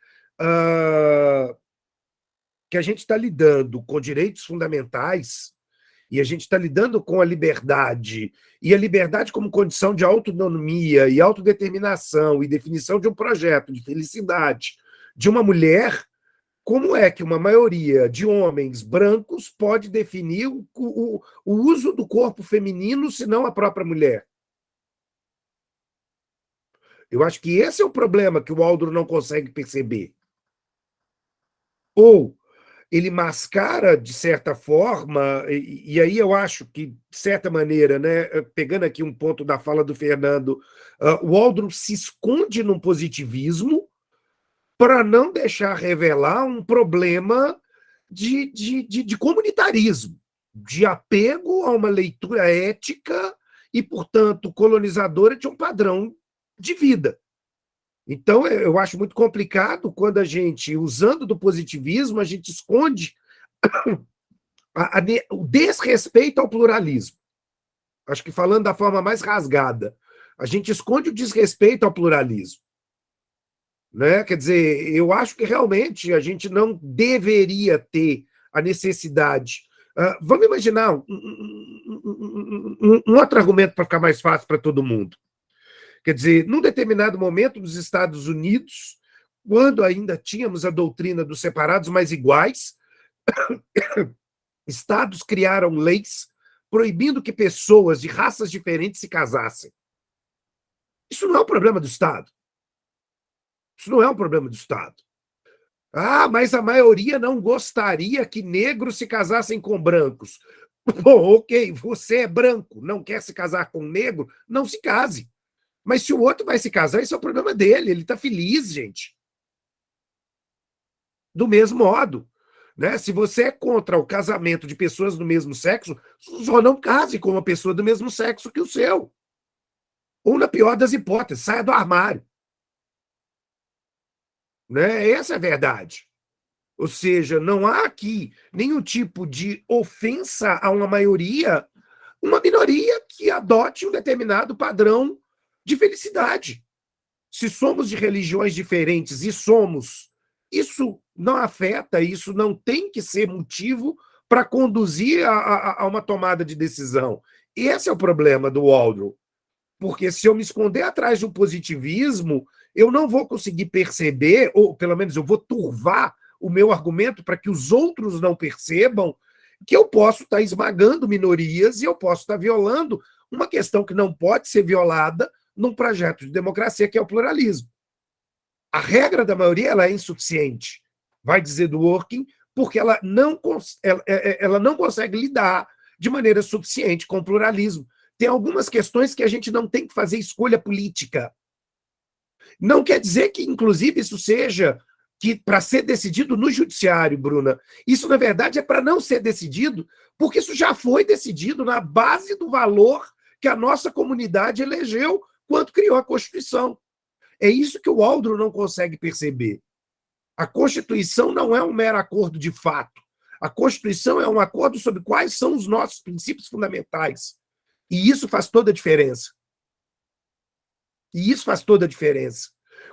A: que a gente está lidando com direitos fundamentais e a gente está lidando com a liberdade, e a liberdade como condição de autonomia e autodeterminação e definição de um projeto de felicidade de uma mulher, como é que uma maioria de homens brancos pode definir o uso do corpo feminino, se não a própria mulher? Eu acho que esse é o problema que o Waldron não consegue perceber. Ou ele mascara, de certa forma, e aí eu acho que, de certa maneira, né, pegando aqui um ponto da fala do Fernando, o Waldron se esconde num positivismo para não deixar revelar um problema de comunitarismo, de apego a uma leitura ética e, portanto, colonizadora de um padrão de vida. Então, eu acho muito complicado quando a gente, usando do positivismo, a gente esconde o desrespeito ao pluralismo. Acho que falando da forma mais rasgada, a gente esconde o desrespeito ao pluralismo. Né? Quer dizer, eu acho que realmente a gente não deveria ter a necessidade. Vamos imaginar um outro argumento para ficar mais fácil para todo mundo. Quer dizer, num determinado momento nos Estados Unidos, quando ainda tínhamos a doutrina dos separados mais iguais, estados criaram leis proibindo que pessoas de raças diferentes se casassem. Isso não é um problema do Estado. Isso não é um problema do Estado. Mas a maioria não gostaria que negros se casassem com brancos. Bom, ok, você é branco, não quer se casar com negro, não se case. Mas se o outro vai se casar, isso é o problema dele, ele está feliz, gente. Do mesmo modo, né? Se você é contra o casamento de pessoas do mesmo sexo, só não case com uma pessoa do mesmo sexo que o seu. Ou, na pior das hipóteses, saia do armário. Né? Essa é a verdade. Ou seja, não há aqui nenhum tipo de ofensa a uma maioria, uma minoria que adote um determinado padrão de felicidade. Se somos de religiões diferentes e somos, isso não afeta, isso não tem que ser motivo para conduzir a uma tomada de decisão. Esse é o problema do Waldron. Porque se eu me esconder atrás de um positivismo, eu não vou conseguir perceber, ou pelo menos eu vou turvar o meu argumento para que os outros não percebam que eu posso estar esmagando minorias e eu posso estar violando uma questão que não pode ser violada num projeto de democracia, que é o pluralismo. A regra da maioria ela é insuficiente, vai dizer do Dworkin, porque ela não consegue lidar de maneira suficiente com o pluralismo. Tem algumas questões que a gente não tem que fazer escolha política. Não quer dizer que, inclusive, isso seja que para ser decidido no judiciário, Bruna, isso, na verdade, é para não ser decidido, porque isso já foi decidido na base do valor que a nossa comunidade elegeu quando criou a Constituição. É isso que o Waldron não consegue perceber. A Constituição não é um mero acordo de fato. A Constituição é um acordo sobre quais são os nossos princípios fundamentais. E isso faz toda a diferença. E isso faz toda a diferença.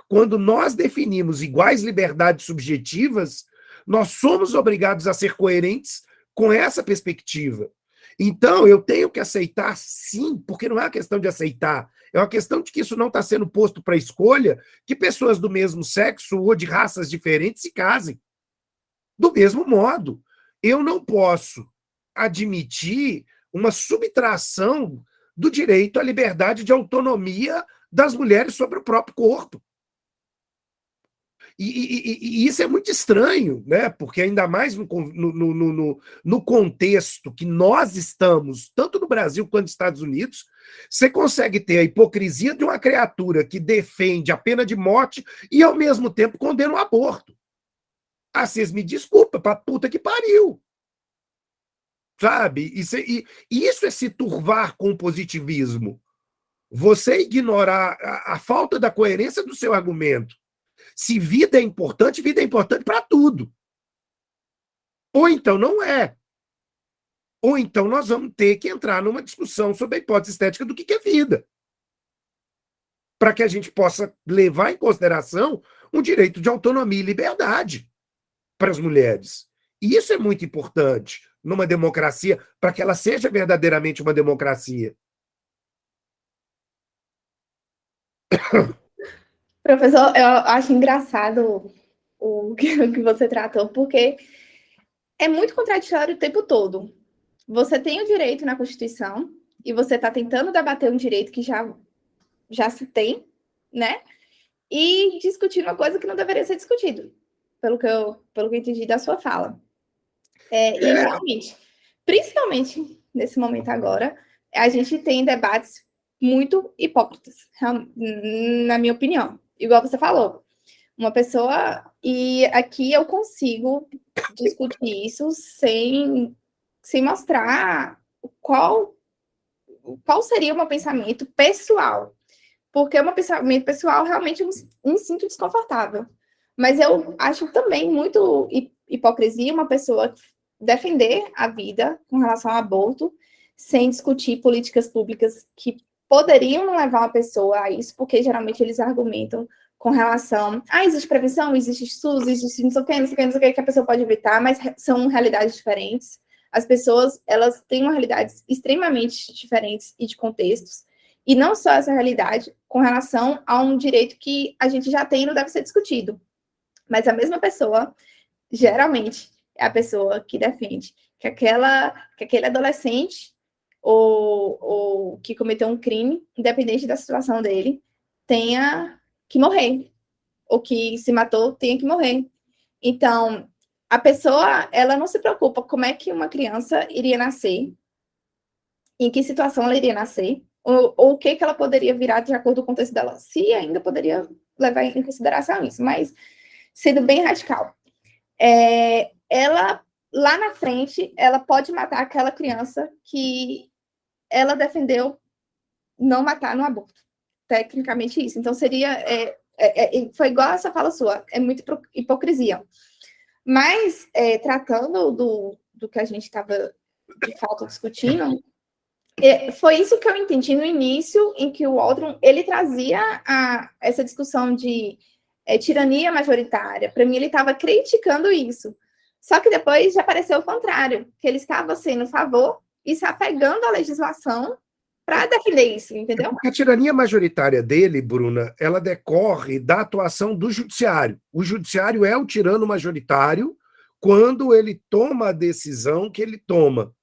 A: Quando nós definimos iguais liberdades subjetivas, nós somos obrigados a ser coerentes com essa perspectiva. Então, eu tenho que aceitar, sim, porque não é uma questão de aceitar, é uma questão de que isso não está sendo posto para escolha, que pessoas do mesmo sexo ou de raças diferentes se casem. Do mesmo modo, eu não posso admitir uma subtração do direito à liberdade de autonomia das mulheres sobre o próprio corpo. E isso é muito estranho, né? Porque ainda mais no contexto que nós estamos, tanto no Brasil quanto nos Estados Unidos, você consegue ter a hipocrisia de uma criatura que defende a pena de morte e, ao mesmo tempo, condena o aborto. Ah, vocês me desculpem, pra puta que pariu. Sabe? Isso é se turvar com o positivismo. Você ignorar a falta da coerência do seu argumento. Se vida é importante para tudo. Ou então não é. Ou então nós vamos ter que entrar numa discussão sobre a hipótese estética do que é vida. Para que a gente possa levar em consideração um direito de autonomia e liberdade para as mulheres. E isso é muito importante numa democracia, para que ela seja verdadeiramente uma democracia.
H: Professor, eu acho engraçado o que você tratou, porque é muito contraditório o tempo todo. Você tem o direito na Constituição e você está tentando debater um direito que já se tem, né? E discutir uma coisa que não deveria ser discutido, pelo que eu entendi da sua fala. E realmente, principalmente nesse momento agora, a gente tem debates muito hipócritas, na minha opinião. Igual você falou, uma pessoa... E aqui eu consigo discutir isso sem mostrar qual seria o meu pensamento pessoal. Porque o meu pensamento pessoal realmente eu me sinto desconfortável. Mas eu acho também muito hipocrisia uma pessoa defender a vida com relação ao aborto sem discutir políticas públicas que poderiam não levar uma pessoa a isso, porque geralmente eles argumentam com relação existe prevenção, existe SUS, existe não sei o que, que a pessoa pode evitar, mas são realidades diferentes. As pessoas, elas têm uma realidade extremamente diferentes e de contextos, e não só essa realidade com relação a um direito que a gente já tem e não deve ser discutido. Mas a mesma pessoa, geralmente, é a pessoa que defende que aquele adolescente ou que cometeu um crime, independente da situação dele, tenha que morrer, ou que se matou tenha que morrer. Então, a pessoa, ela não se preocupa como é que uma criança iria nascer, em que situação ela iria nascer, ou o que ela poderia virar de acordo com o contexto dela, se ainda poderia levar em consideração isso, mas sendo bem radical. Ela, lá na frente, ela pode matar aquela criança que ela defendeu não matar no aborto. Tecnicamente isso. Então, seria... foi igual essa fala sua, é muita hipocrisia. Mas, tratando do que a gente estava, de fato, discutindo, foi isso que eu entendi no início, em que o Waldron, ele trazia essa discussão de tirania majoritária. Para mim, ele estava criticando isso. Só que depois já apareceu o contrário, que ele estava sendo a favor e se apegando à legislação para defender isso, entendeu?
A: A tirania majoritária dele, Bruna, ela decorre da atuação do judiciário. O judiciário é o tirano majoritário quando ele toma a decisão que ele toma.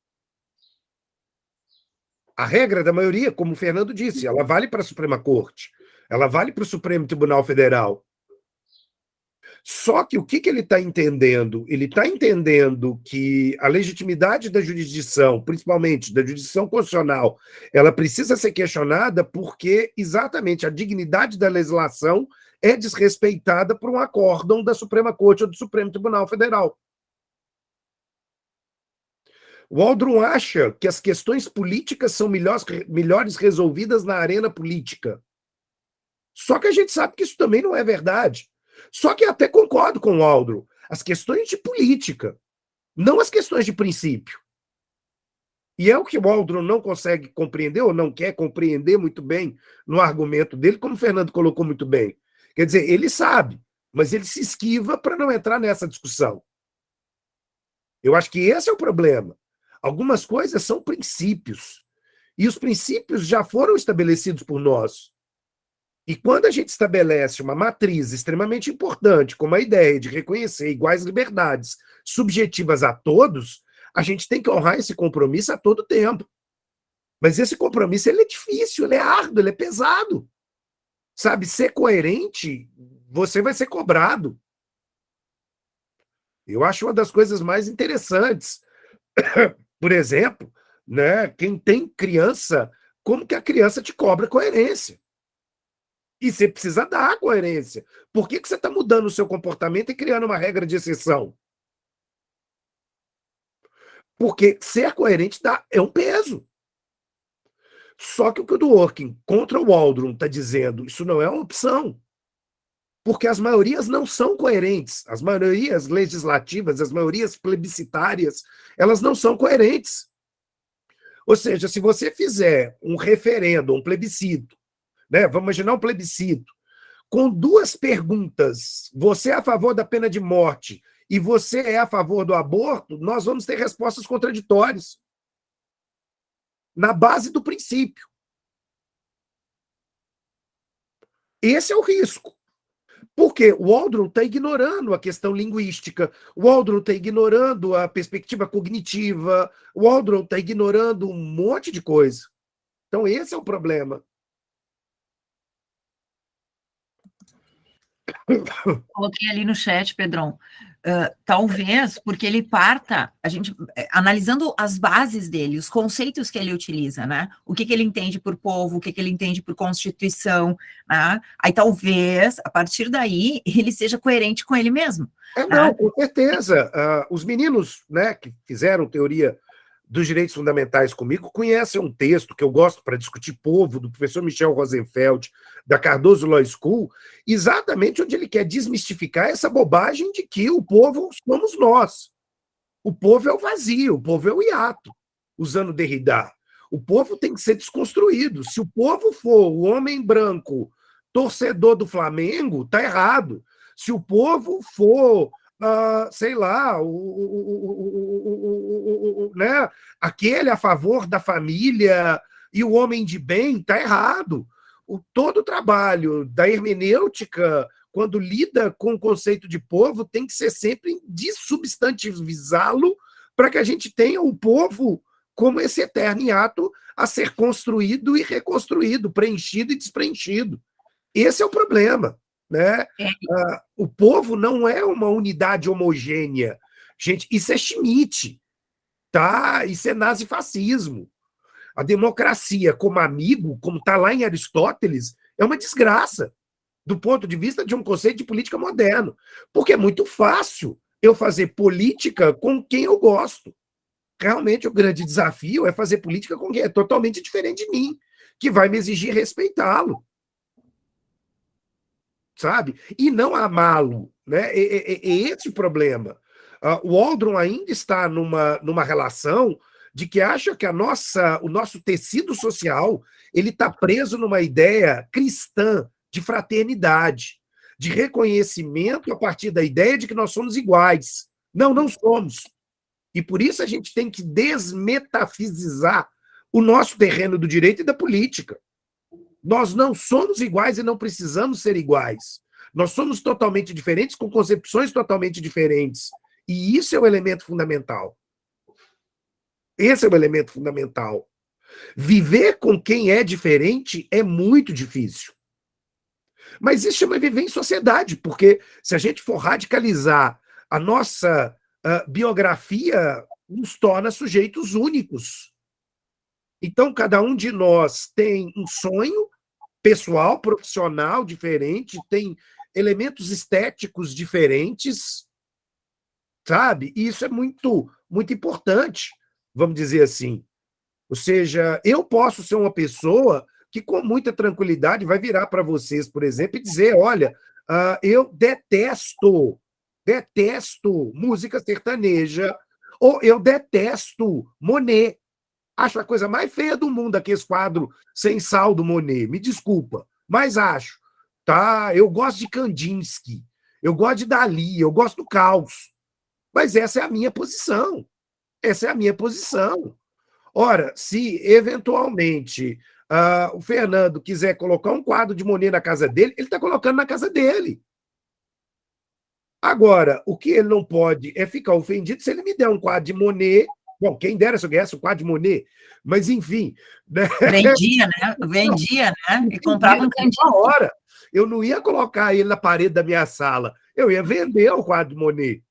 A: A regra da maioria, como o Fernando disse, ela vale para a Suprema Corte, ela vale para o Supremo Tribunal Federal. Só que o que ele está entendendo? Ele está entendendo que a legitimidade da jurisdição, principalmente da jurisdição constitucional, ela precisa ser questionada porque exatamente a dignidade da legislação é desrespeitada por um acórdão da Suprema Corte ou do Supremo Tribunal Federal. O Waldron acha que as questões políticas são melhores resolvidas na arena política. Só que a gente sabe que isso também não é verdade. Só que até concordo com o Waldron. As questões de política, não as questões de princípio. E é o que o Waldron não consegue compreender, ou não quer compreender muito bem no argumento dele, como o Fernando colocou muito bem. Quer dizer, ele sabe, mas ele se esquiva para não entrar nessa discussão. Eu acho que esse é o problema. Algumas coisas são princípios. E os princípios já foram estabelecidos por nós. E quando a gente estabelece uma matriz extremamente importante, como a ideia de reconhecer iguais liberdades subjetivas a todos, a gente tem que honrar esse compromisso a todo tempo. Mas esse compromisso ele é difícil, ele é árduo, ele é pesado. Sabe, ser coerente você vai ser cobrado. Eu acho uma das coisas mais interessantes. Por exemplo, né, quem tem criança, como que a criança te cobra coerência? E você precisa dar a coerência. Por que você está mudando o seu comportamento e criando uma regra de exceção? Porque ser coerente é um peso. Só que o que o Dworkin contra o Waldron está dizendo, isso não é uma opção. Porque as maiorias não são coerentes. As maiorias legislativas, as maiorias plebiscitárias, elas não são coerentes. Ou seja, se você fizer um referendo, um plebiscito, né, vamos imaginar um plebiscito, com 2 perguntas, você é a favor da pena de morte e você é a favor do aborto, nós vamos ter respostas contraditórias. Na base do princípio. Esse é o risco. Porque o Waldron está ignorando a questão linguística, o Waldron está ignorando a perspectiva cognitiva, o Waldron está ignorando um monte de coisa. Então, esse é o problema.
I: Coloquei ali no chat, Pedrão. Talvez porque ele parta, a gente analisando as bases dele, os conceitos que ele utiliza, né? O que ele entende por povo, o que ele entende por constituição, né? Aí talvez, a partir daí, ele seja coerente com ele mesmo.
A: Não, com certeza. Os meninos, né, que fizeram teoria dos direitos fundamentais comigo conhecem um texto que eu gosto para discutir povo, do professor Michel Rosenfeld, da Cardoso Law School, exatamente onde ele quer desmistificar essa bobagem de que o povo somos nós. O povo é o vazio, o povo é o hiato, usando Derrida. O povo tem que ser desconstruído. Se o povo for o homem branco torcedor do Flamengo, tá errado. Se o povo for... sei lá, né? Aquele a favor da família e o homem de bem, está errado. Todo o trabalho da hermenêutica, quando lida com o conceito de povo, tem que ser sempre dessubstantivizá-lo para que a gente tenha o povo como esse eterno hiato a ser construído e reconstruído, preenchido e despreenchido. Esse é o problema. Né? O povo não é uma unidade homogênea. Gente, isso é Schmitt, tá? Isso é nazifascismo. A democracia como amigo, como está lá em Aristóteles, é uma desgraça do ponto de vista de um conceito de política moderno. Porque é muito fácil eu fazer política com quem eu gosto. Realmente, o grande desafio é fazer política com quem é totalmente diferente de mim, que vai me exigir respeitá-lo. Sabe? E não amá-lo, né? É esse o problema. O Waldron ainda está numa relação de que acha que o nosso tecido social ele está preso numa ideia cristã de fraternidade, de reconhecimento a partir da ideia de que nós somos iguais. Não, não somos. E por isso a gente tem que desmetafisizar o nosso terreno do direito e da política. Nós não somos iguais e não precisamos ser iguais. Nós somos totalmente diferentes, com concepções totalmente diferentes. E isso é o elemento fundamental. Esse é o elemento fundamental. Viver com quem é diferente é muito difícil. Mas isso chama viver em sociedade, porque se a gente for radicalizar a nossa biografia, nos torna sujeitos únicos. Então, cada um de nós tem um sonho pessoal, profissional diferente, tem elementos estéticos diferentes, sabe? E isso é muito, muito importante, vamos dizer assim. Ou seja, eu posso ser uma pessoa que, com muita tranquilidade, vai virar para vocês, por exemplo, e dizer, olha, eu detesto música sertaneja, ou eu detesto Monet. Acho a coisa mais feia do mundo aquele quadro sem sal do Monet. Me desculpa, mas acho. Tá? Eu gosto de Kandinsky, eu gosto de Dalí, eu gosto do caos. Mas essa é a minha posição. Essa é a minha posição. Ora, se eventualmente o Fernando quiser colocar um quadro de Monet na casa dele, ele está colocando na casa dele. Agora, o que ele não pode é ficar ofendido se ele me der um quadro de Monet. Bom, quem dera se eu ganhasse o quadro de Monet, mas enfim. Né?
I: Vendia, né? E comprava um cantinho.
A: Na hora. eu não ia colocar ele na parede da minha sala, eu ia vender o quadro de Monet.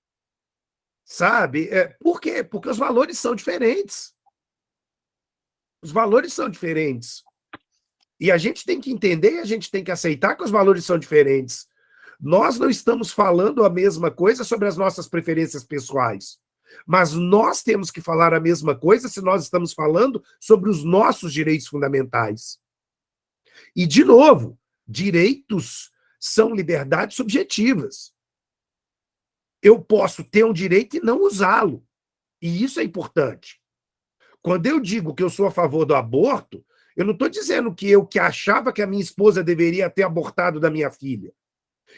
A: Sabe? Por quê? Porque os valores são diferentes. Os valores são diferentes. E a gente tem que entender e a gente tem que aceitar que os valores são diferentes. Nós não estamos falando a mesma coisa sobre as nossas preferências pessoais, mas nós temos que falar a mesma coisa se nós estamos falando sobre os nossos direitos fundamentais. E, de novo, direitos são liberdades subjetivas. Eu posso ter um direito e não usá-lo. E isso é importante. Quando eu digo que eu sou a favor do aborto, eu não estou dizendo que eu que achava que a minha esposa deveria ter abortado da minha filha.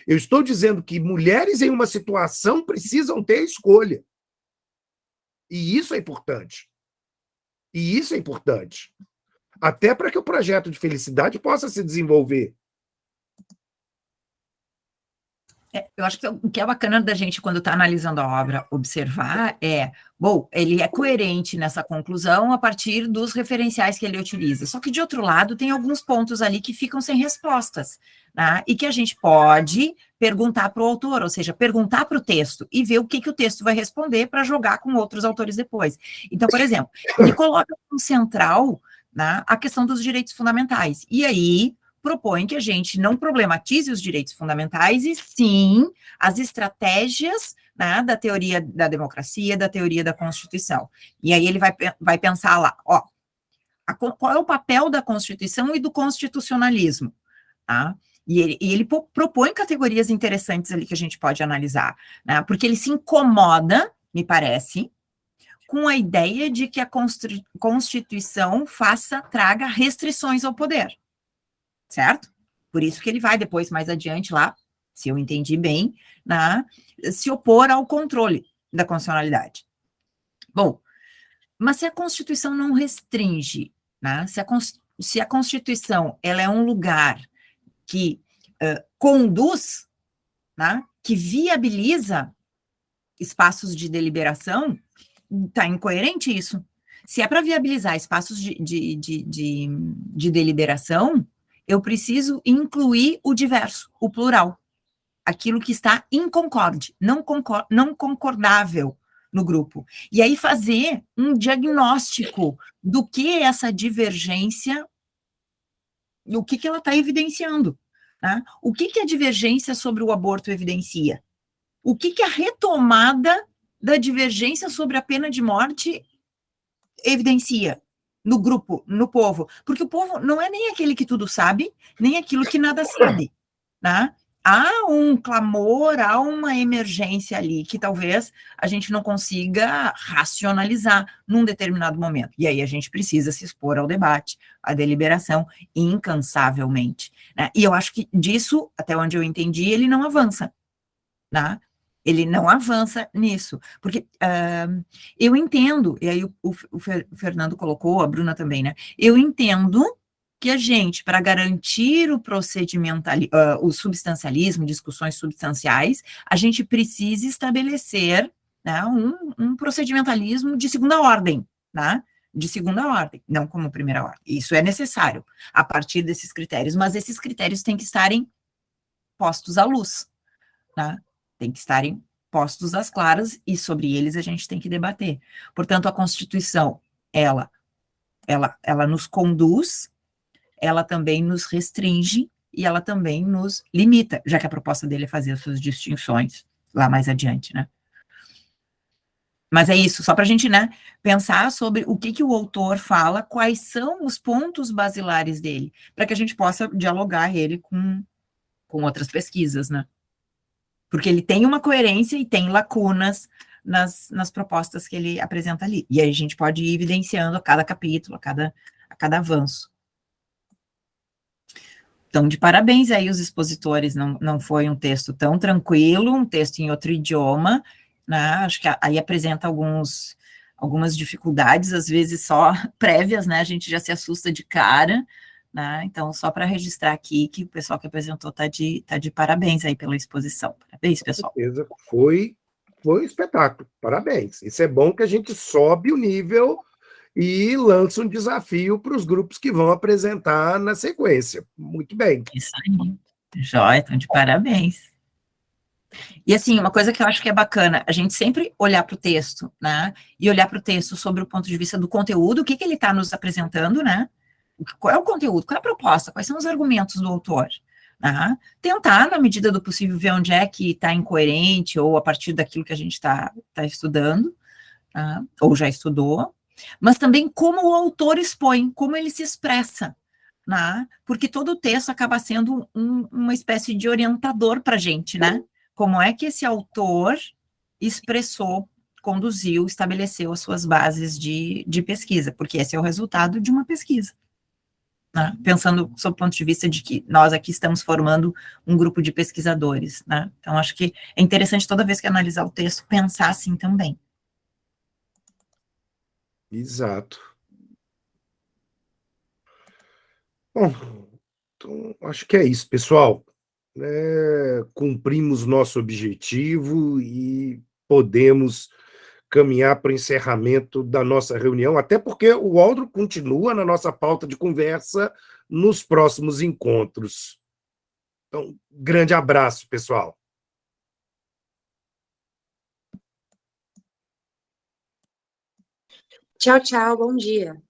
A: Eu estou dizendo que mulheres em uma situação precisam ter escolha. E isso é importante. E isso é importante. Até para que o projeto de felicidade possa se desenvolver.
I: Eu acho que o que é bacana da gente, quando está analisando a obra, observar bom, ele é coerente nessa conclusão a partir dos referenciais que ele utiliza. Só que, de outro lado, tem alguns pontos ali que ficam sem respostas, né? E que a gente pode perguntar para o autor, ou seja, perguntar para o texto e ver o que o texto vai responder para jogar com outros autores depois. Então, por exemplo, ele coloca como central, né, a questão dos direitos fundamentais. E aí propõe que a gente não problematize os direitos fundamentais e sim as estratégias, né, da teoria da democracia, da teoria da Constituição. E aí ele vai pensar lá, qual é o papel da Constituição e do constitucionalismo, tá? E ele propõe categorias interessantes ali que a gente pode analisar, né, porque ele se incomoda, me parece, com a ideia de que a Constituição traga restrições ao poder. Certo? Por isso que ele vai depois, mais adiante lá, se eu entendi bem, se opor ao controle da constitucionalidade. Bom, mas se a Constituição não restringe, né, se a Constituição ela é um lugar que conduz, né, que viabiliza espaços de deliberação, está incoerente isso. Se é para viabilizar espaços de deliberação, eu preciso incluir o diverso, o plural, aquilo que está não concordável no grupo. E aí fazer um diagnóstico do que essa divergência, o que ela está evidenciando. Tá? O que a divergência sobre o aborto evidencia? O que a retomada da divergência sobre a pena de morte evidencia? No grupo, no povo, porque o povo não é nem aquele que tudo sabe, nem aquilo que nada sabe, né? Há um clamor, há uma emergência ali que talvez a gente não consiga racionalizar num determinado momento. E aí a gente precisa se expor ao debate, à deliberação, incansavelmente, né? E eu acho que disso, até onde eu entendi, ele não avança, né? Ele não avança nisso, porque eu entendo, e aí o Fernando colocou, a Bruna também, né? Eu entendo que a gente, para garantir o o substancialismo, discussões substanciais, a gente precisa estabelecer, né, um procedimentalismo de segunda ordem, né? De segunda ordem, não como primeira ordem. Isso é necessário a partir desses critérios, mas esses critérios têm que estarem postos à luz, né? Tem que estarem postos às claras e sobre eles a gente tem que debater. Portanto, a Constituição, ela nos conduz, ela também nos restringe e ela também nos limita, já que a proposta dele é fazer as suas distinções lá mais adiante, né? Mas é isso, só para a gente, né, pensar sobre o que o autor fala, quais são os pontos basilares dele, para que a gente possa dialogar ele com outras pesquisas, né? Porque ele tem uma coerência e tem lacunas nas propostas que ele apresenta ali. E aí a gente pode ir evidenciando a cada capítulo, a cada avanço. Então, de parabéns aí os expositores, não foi um texto tão tranquilo, um texto em outro idioma, né? Acho que aí apresenta algumas dificuldades, às vezes só prévias, né? A gente já se assusta de cara, né? Então, só para registrar aqui que o pessoal que apresentou tá de parabéns aí pela exposição. Parabéns, pessoal.
A: Com certeza, foi um espetáculo. Parabéns. Isso é bom que a gente sobe o nível e lança um desafio para os grupos que vão apresentar na sequência. Muito bem.
I: Isso aí. Joia, então de parabéns. E assim, uma coisa que eu acho que é bacana, a gente sempre olhar para o texto, né? E olhar para o texto sobre o ponto de vista do conteúdo, o que ele está nos apresentando, né? Qual é o conteúdo, qual é a proposta, quais são os argumentos do autor, né? Tentar, na medida do possível, ver onde é que está incoerente, ou a partir daquilo que a gente está estudando, tá? Ou já estudou, mas também como o autor expõe, como ele se expressa, né? Porque todo o texto acaba sendo uma espécie de orientador para a gente, né? Como é que esse autor expressou, conduziu, estabeleceu as suas bases de pesquisa, porque esse é o resultado de uma pesquisa. Né? Pensando sob o ponto de vista de que nós aqui estamos formando um grupo de pesquisadores, né? Então, acho que é interessante toda vez que analisar o texto, pensar assim também.
A: Exato. Bom, então, acho que é isso, pessoal. Cumprimos nosso objetivo e podemos caminhar para o encerramento da nossa reunião, até porque o Aldro continua na nossa pauta de conversa nos próximos encontros. Então, grande abraço, pessoal.
C: Tchau, tchau, bom dia.